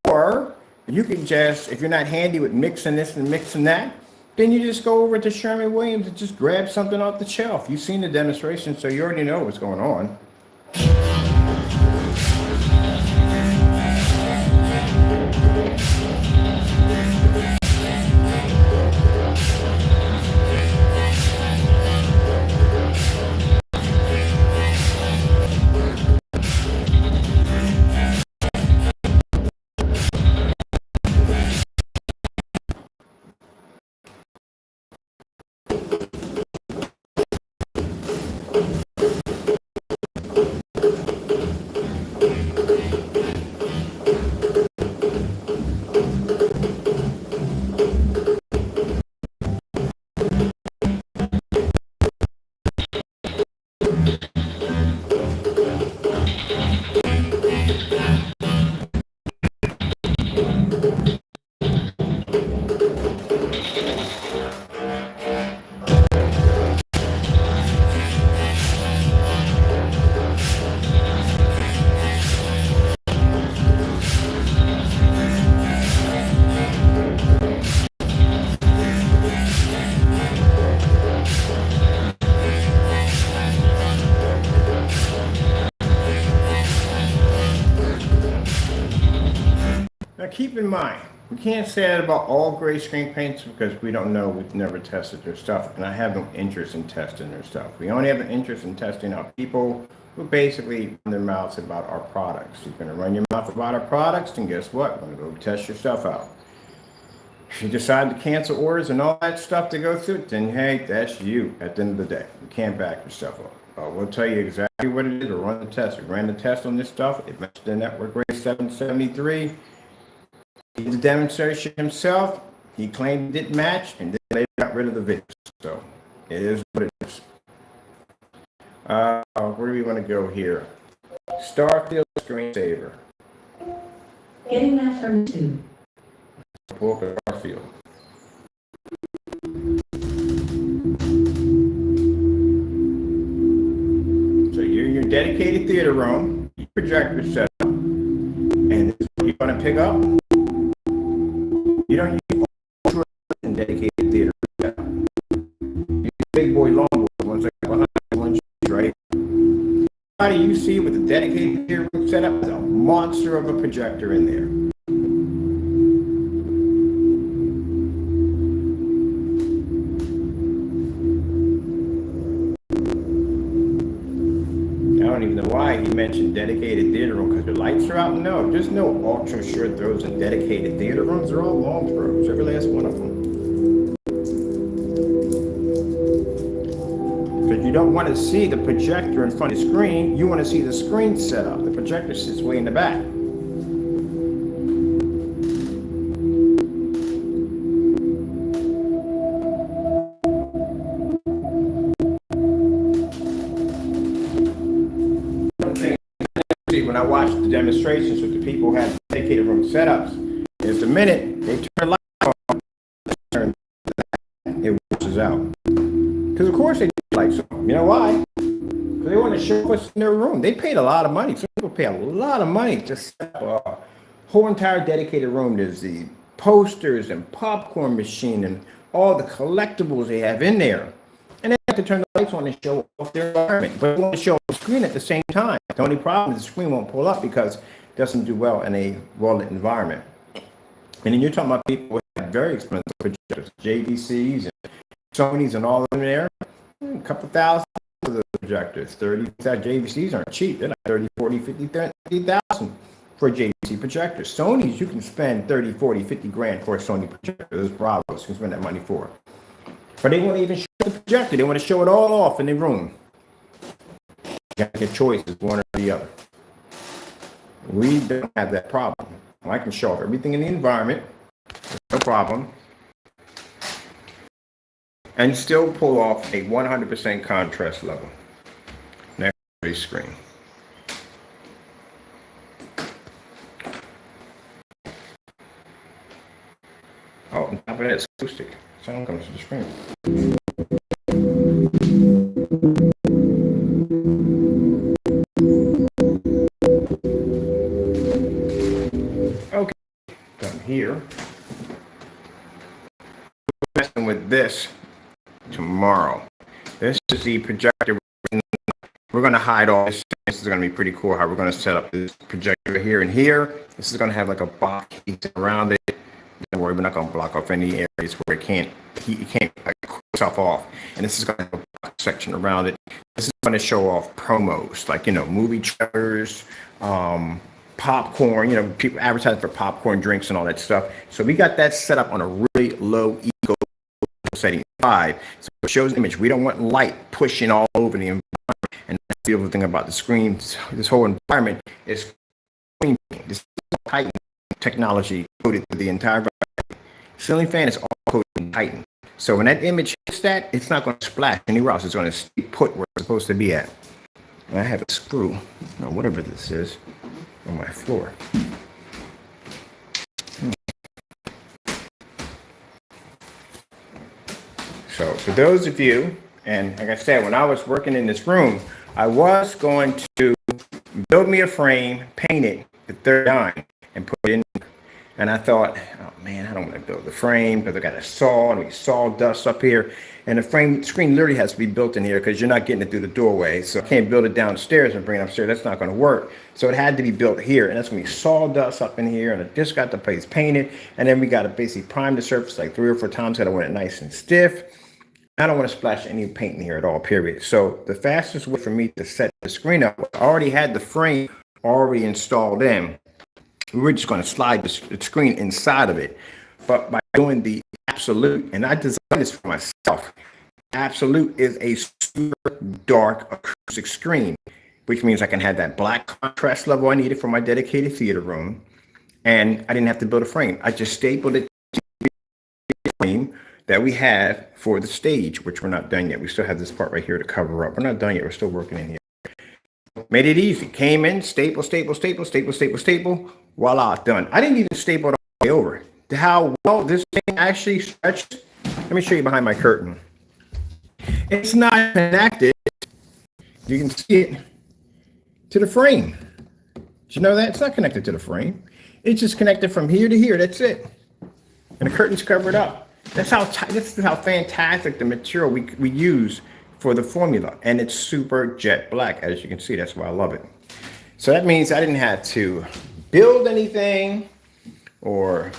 Or you can just, if you're not handy with mixing this and mixing that, then you just go over to Sherwin-Williams and just grab something off the shelf. You've seen the demonstration, so you already know what's going on. Now keep in mind, we can't say that about all gray screen paints because we don't know, we've never tested their stuff, and I have no interest in testing their stuff. We only have an interest in testing out people who basically run their mouths about our products. You're gonna run your mouth about our products, then guess what? You're gonna go test your stuff out. If you decide to cancel orders and all that stuff to go through, then hey, that's you at the end of the day. You can't back yourself up. We'll tell you exactly what it is. We'll run the test. We ran the test on this stuff. It matched the network rate 773. He did the demonstration himself. He claimed it didn't match, and then they got rid of the video. So it is what it is. Where do we want to go here? Starfield screensaver. Getting that from YouTube. Pull up Starfield. So you're in your dedicated theater room, your projector set up, and this is what you want to pick up. You don't use ultra and dedicated theater set up. You use big boy, long boy, ones like 101 right? Everybody you see with a dedicated theater room set up is a monster of a projector in there. don't even know why he mentioned dedicated theater room, because the lights are out. No, there's no ultra short throws in dedicated theater rooms. They're all long throws, every last one of them. Because you don't want to see the projector in front of the screen. You want to see the screen set up. The projector sits way in the back. When I watch the demonstrations with the people who have dedicated room setups, is the minute they turn the light on, it washes out. Because of course they do lights on. You know why? Because they want to show what's in their room. They paid a lot of money. Some people pay a lot of money to set up a whole entire dedicated room. There's the posters and popcorn machine and all the collectibles they have in there. And they have to turn the lights on and show off their environment. But they want to show the screen at the same time. The only problem is the screen won't pull up because it doesn't do well in a well-lit environment. And then you're talking about people with very expensive projectors, JVCs and Sonys and all of them there. A couple thousand of those projectors. 30 JVCs aren't cheap. They're like 30, 40, 50, 30,000 for a JVC projector. Sonys, you can spend 30, 40, 50 grand for a Sony projector. Those Bravos you can spend that money for. But they won't even show the projector. They want to show it all off in their room. You got to get choices, one or the other. We don't have that problem. I can show off everything in the environment, no problem, and still pull off a 100% contrast level. Next screen. Oh, on top of that, it's acoustic. Sound comes to the screen. Okay, done here. We're messing with this tomorrow. This is the projector. We're going to hide all this. This is going to be pretty cool how we're going to set up this projector here and here. This is going to have like a box around it. Don't worry, we're not going to block off any areas where it can't like, cool itself off. And this is going to have a box section around it. This is going to show off promos, like, you know, movie trailers, popcorn, you know, people advertising for popcorn drinks and all that stuff. So we got that set up on a really low ego setting 5. So it shows the image. We don't want light pushing all over the environment. And that's the other thing about the screen. This whole environment is screen. This Titan technology coded through the entire environment. Ceiling fan is all coded in Titan. So when that image hits that, it's not going to splash anywhere else. It's going to stay put where it's supposed to be at. And I have a screw, or whatever this is, on my floor. So for those of you, and like I said, when I was working in this room, I was going to build me a frame, paint it the third dime, and put it in. And I thought, oh man, I don't want to build the frame because I got a saw and we sawdust up here. And the frame screen literally has to be built in here because you're not getting it through the doorway. So I can't build it downstairs and bring it upstairs. That's not going to work. So it had to be built here. And that's going to be sawdust up in here. And I just got the place painted. And then we got to basically prime the surface like 3 or 4 times. Got to want it nice and stiff. I don't want to splash any paint in here at all, period. So the fastest way for me to set the screen up, I already had the frame already installed in. We're just going to slide the screen inside of it. But by doing the Absolute, and I designed this for myself, Absolute is a super dark acoustic screen, which means I can have that black contrast level I needed for my dedicated theater room. And I didn't have to build a frame. I just stapled it to the frame that we have for the stage, which we're not done yet. We still have this part right here to cover up. We're not done yet. We're still working in here. Made it easy. Came in, staple, staple, staple, staple, staple, staple. Voila, done. I didn't even staple it all the way over. How well this thing actually stretched. Let me show you behind my curtain. It's not connected. You can see it to the frame. Did you know that? It's not connected to the frame. It's just connected from here to here. That's it. And the curtain's covered up. That's how fantastic the material we use for the formula. And it's super jet black, as you can see. That's why I love it. So that means I didn't have to build anything or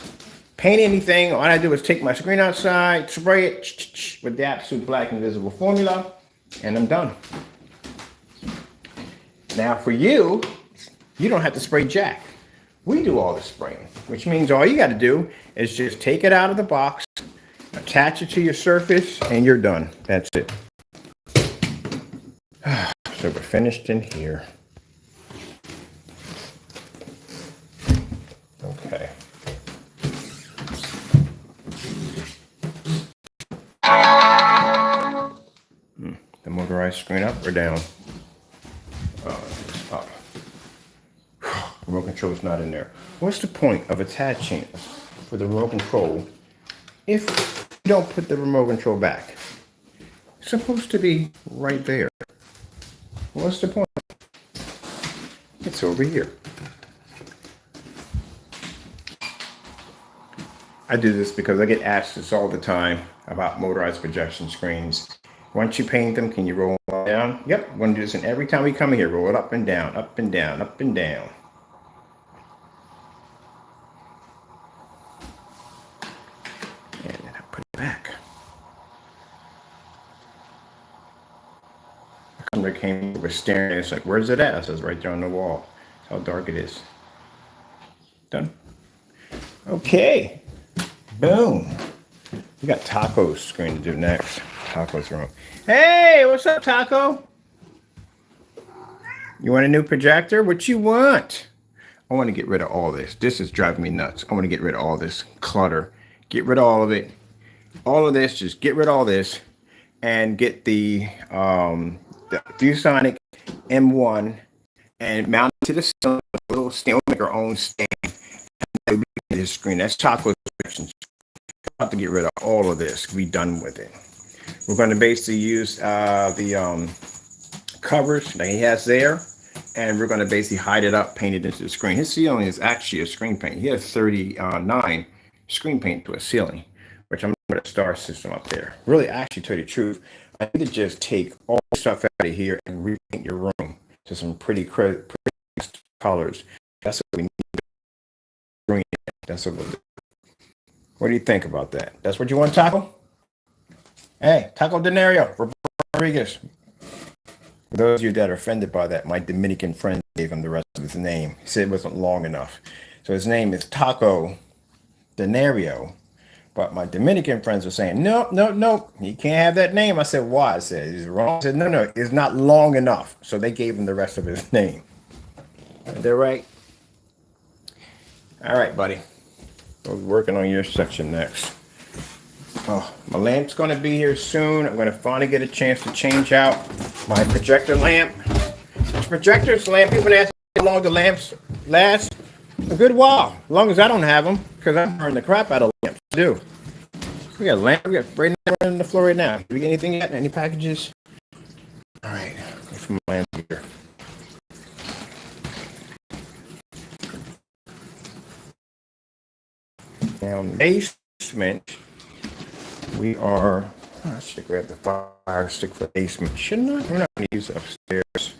paint anything. All I do is take my screen outside, spray it with the Absolute Black Invisible formula, and I'm done. Now for you, you don't have to spray jack. We do all the spraying, which means all you got to do is just take it out of the box, attach it to your surface, and you're done. That's it. So we're finished in here. Okay. The motorized screen up or down? It's up. Remote control is not in there. What's the point of attaching for the remote control if you don't put the remote control back? It's supposed to be right there. What's the point? It's over here. I do this because I get asked this all the time about motorized projection screens. Once you paint them, can you roll them down? Yep, I'm going to do this, and every time we come here, roll it up and down, up and down, up and down. And then I put it back. The customer came over staring, and it's like, where's it at? I says, right there on the wall. That's how dark it is. Done. Okay. Boom. We got Taco's screen to do next. Taco's room. Hey, what's up, Taco? You want a new projector? What you want? I want to get rid of all this. This is driving me nuts. I want to get rid of all this clutter. Get rid of all of it. All of this, just get rid of all this and get the ViewSonic M1 and mount it to the ceiling with a little stand, we'll make our own stand. And this screen, that's Taco's projection. About to get rid of all of this. Be done with it. We're going to basically use the covers that he has there, and we're going to basically hide it up, paint it into the screen. His ceiling is actually a screen paint. He has 39 screen paint to a ceiling, which I'm going to put a star system up there. Really, actually, to tell you the truth, I need to just take all the stuff out of here and repaint your room to some pretty colors. That's what we need. Green. That's what we'll do. What do you think about that? That's what you want, Taco? Hey, Taco Denario, Rodriguez. For those of you that are offended by that, my Dominican friend gave him the rest of his name. He said it wasn't long enough. So his name is Taco Denario. But my Dominican friends were saying, nope, you can't have that name. I said, why? I said, he's wrong. I said, no, it's not long enough. So they gave him the rest of his name. Is that right? All right, buddy. We're working on your section next. Oh, my lamp's going to be here soon. I'm going to finally get a chance to change out my projector lamp. This projector's lamp, people ask me how long the lamps last. A good while. As long as I don't have them, because I burn the crap out of lamps. I do. We got a lamp. We got right now on the floor right now. Do we get anything yet? Any packages? All right. Go from my lamp here. Down the basement, we are. I should grab the fire stick for the basement. Shouldn't I? We're not going to use it upstairs.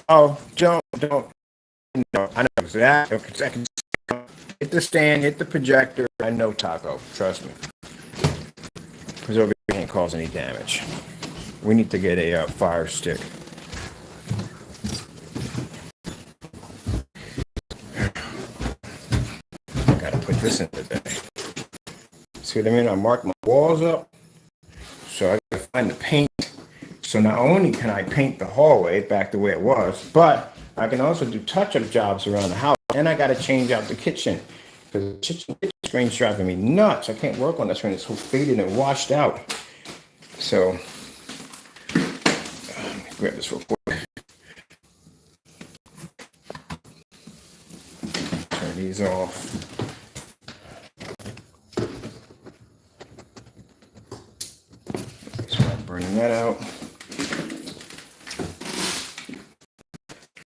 Oh, don't. No, I know exactly. I can hit the stand, hit the projector. I know, Taco. Trust me. Because over here can't cause any damage. We need to get a fire stick. Put this in today. See what I mean? I marked my walls up, so I gotta find the paint. So not only can I paint the hallway back the way it was, but I can also do touch-up jobs around the house. And I gotta change out the kitchen because the kitchen screen's driving me nuts. I can't work on that screen; it's so faded and washed out. So let me grab this real quick. Turn these off. Burning that out.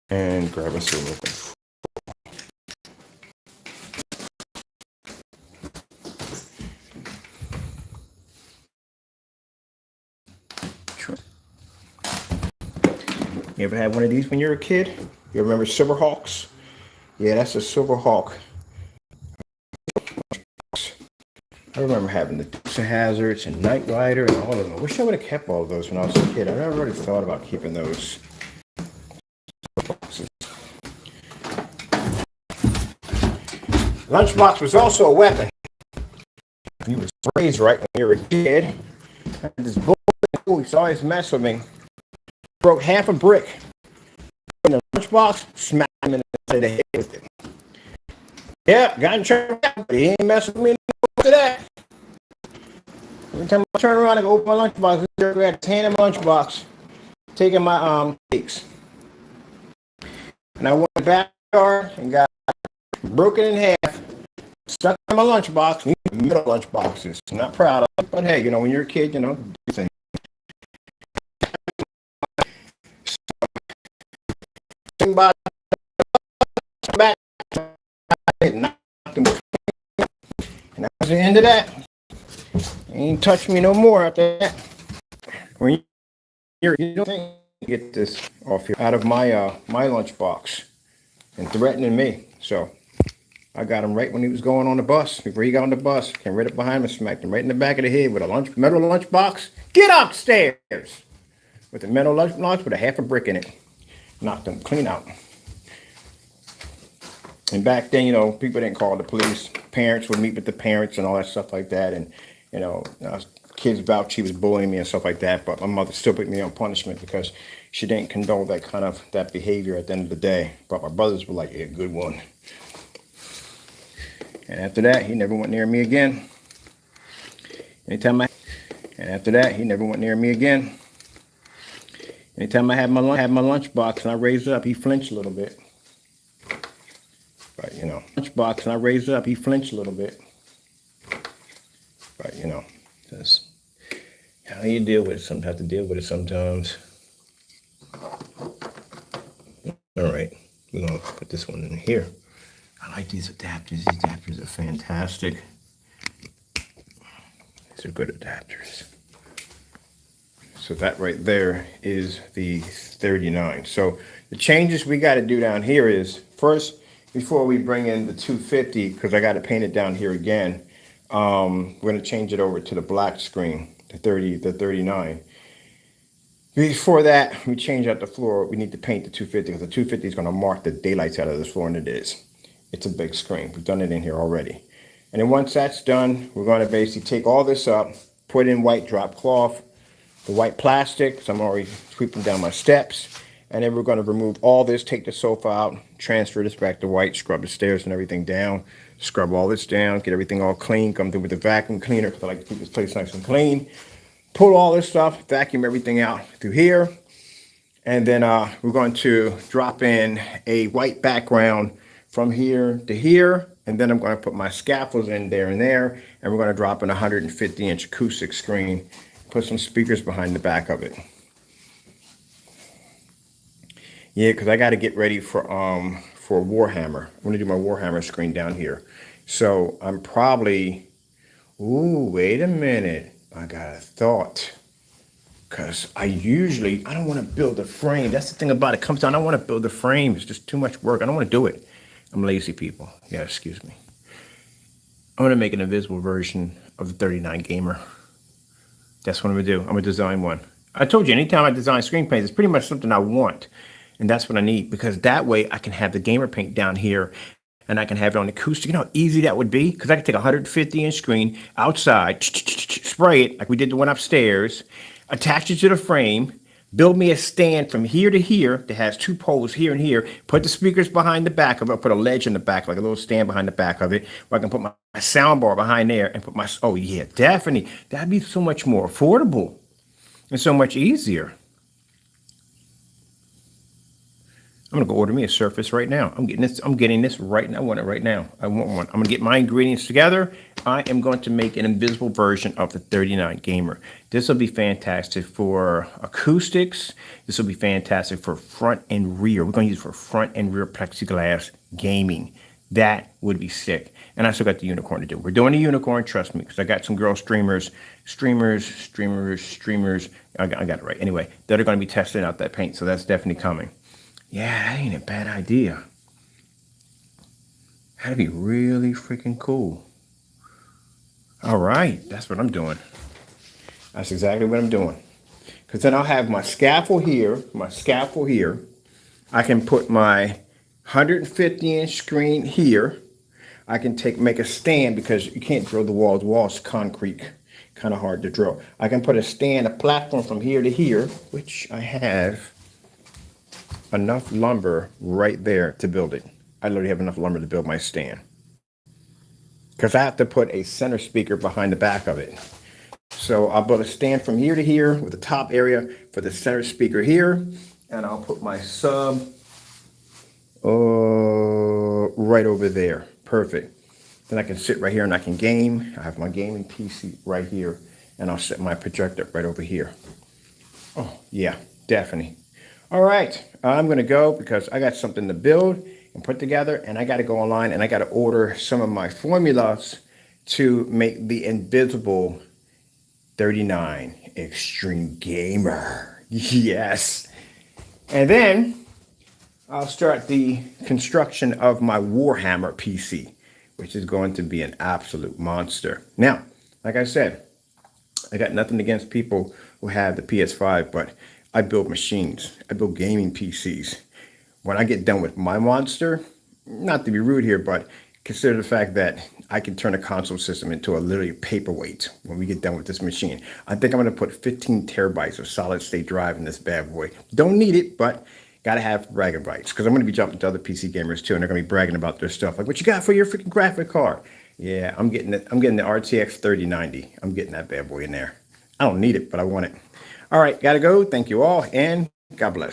And grab us a little bit. Sure. You ever had one of these when you were a kid? You remember Silverhawks? Yeah, that's a Silverhawk. I remember having the Dukes of Hazzards and Knight Rider and all of them. I wish I would have kept all of those when I was a kid. I never really thought about keeping those. Lunchbox was also a weapon. He was raised right when you were a kid. This bull, he used to always mess with me. Broke half a brick in the lunchbox, smacked him in the head with it. Yeah, got in trouble, but he ain't messing with me after that. Every time I turn around, I go open my lunchbox. This jerk had his hand in my lunchbox, taking my cakes. And I went back and got broken in half, stuck in my lunchbox, middle lunchboxes. I'm not proud of it, but hey, you know, when you're a kid, you know, do things. Back, and that was the end of that. Ain't touched me no more after that. When you don't get this off here out of my my lunchbox and threatening me, so I got him right when he was going on the bus. Before he got on the bus, came right up behind him, smacked him right in the back of the head with a metal lunchbox. Get upstairs with a metal lunchbox with a half a brick in it. Knocked him clean out. And back then, you know, people didn't call the police. Parents would meet with the parents and all that stuff like that. And, you know, kids vouched she was bullying me and stuff like that. But my mother still put me on punishment because she didn't condone that behavior at the end of the day. But my brothers were like, yeah, good one. And after that, he never went near me again. Anytime I had my lunchbox and I raised it up, he flinched a little bit. But, you know, But, you know, that's how you deal with it. Sometimes have to deal with it sometimes. All right, we're going to put this one in here. I like these adapters. These adapters are fantastic. These are good adapters. So that right there is the 39. So the changes we got to do down here is, first, before we bring in the 250, because I got to paint it down here again, we're going to change it over to the black screen, the 39. Before that, we change out the floor. We need to paint the 250 because the 250 is going to mark the daylights out of this floor, and it is. It's a big screen. We've done it in here already. And then once that's done, we're going to basically take all this up, put in white drop cloth, the white plastic, so I'm already sweeping down my steps. And then we're going to remove all this, take the sofa out, transfer this back to white, scrub the stairs and everything down, scrub all this down, get everything all clean, come through with the vacuum cleaner because I like to keep this place nice and clean. Pull all this stuff, vacuum everything out through here. And then we're going to drop in a white background from here to here. And then I'm going to put my scaffolds in there and there. And we're going to drop in a 150-inch acoustic screen, put some speakers behind the back of it. Yeah, because I got to get ready for Warhammer. I'm going to do my Warhammer screen down here. So I'm probably, ooh, wait a minute. I got a thought. Because I don't want to build a frame. That's the thing about it. Comes down, I don't want to build a frame. It's just too much work. I don't want to do it. I'm lazy, people. Yeah, excuse me. I'm going to make an invisible version of the 39 Gamer. That's what I'm going to do. I'm going to design one. I told you, anytime I design screen paints, it's pretty much something I want. And that's what I need, because that way I can have the gamer paint down here and I can have it on acoustic. You know how easy that would be? Because I could take a 150-inch screen outside, spray it like we did the one upstairs, attach it to the frame, build me a stand from here to here that has two poles here and here, put the speakers behind the back of it, put a ledge in the back, like a little stand behind the back of it, where I can put my sound bar behind there and put my, oh yeah, definitely. That'd be so much more affordable and so much easier. I'm gonna go order me a Surface right now. I'm getting this right now. I want it right now. I want one. I'm gonna get my ingredients together. I am going to make an invisible version of the 39 Gamer. This will be fantastic for acoustics. This will be fantastic for front and rear. We're gonna use it for front and rear plexiglass gaming. That would be sick. And I still got the unicorn to do. We're doing the unicorn, trust me, because I got some girl streamers. I got it right. Anyway, that are gonna be testing out that paint, so that's definitely coming. Yeah, that ain't a bad idea. That'd be really freaking cool. All right, that's what I'm doing. That's exactly what I'm doing. Because then I'll have my scaffold here, I can put my 150-inch screen here. I can make a stand because you can't drill the walls. The wall's concrete, kind of hard to drill. I can put a stand, a platform from here to here, which I have enough lumber right there to build it. I literally have enough lumber to build my stand. Because I have to put a center speaker behind the back of it. So I'll build a stand from here to here with the top area for the center speaker here. And I'll put my sub right over there. Perfect. Then I can sit right here and I can game. I have my gaming PC right here. And I'll set my projector right over here. Oh, yeah, definitely. All right, I'm going to go because I got something to build and put together. And I got to go online and I got to order some of my formulas to make the Invisible 39 Extreme Gamer. Yes. And then I'll start the construction of my Warhammer PC, which is going to be an absolute monster. Now, like I said, I got nothing against people who have the PS5, but I build machines. I build gaming PCs. When I get done with my monster, not to be rude here, but consider the fact that I can turn a console system into a literally paperweight when we get done with this machine. I think I'm going to put 15 terabytes of solid state drive in this bad boy. Don't need it, but got to have bragging rights because I'm going to be jumping to other PC gamers too, and they're going to be bragging about their stuff. Like, what you got for your freaking graphic card? Yeah, I'm getting it. I'm getting the RTX 3090. I'm getting that bad boy in there. I don't need it, but I want it. All right, got to go. Thank you all, and God bless.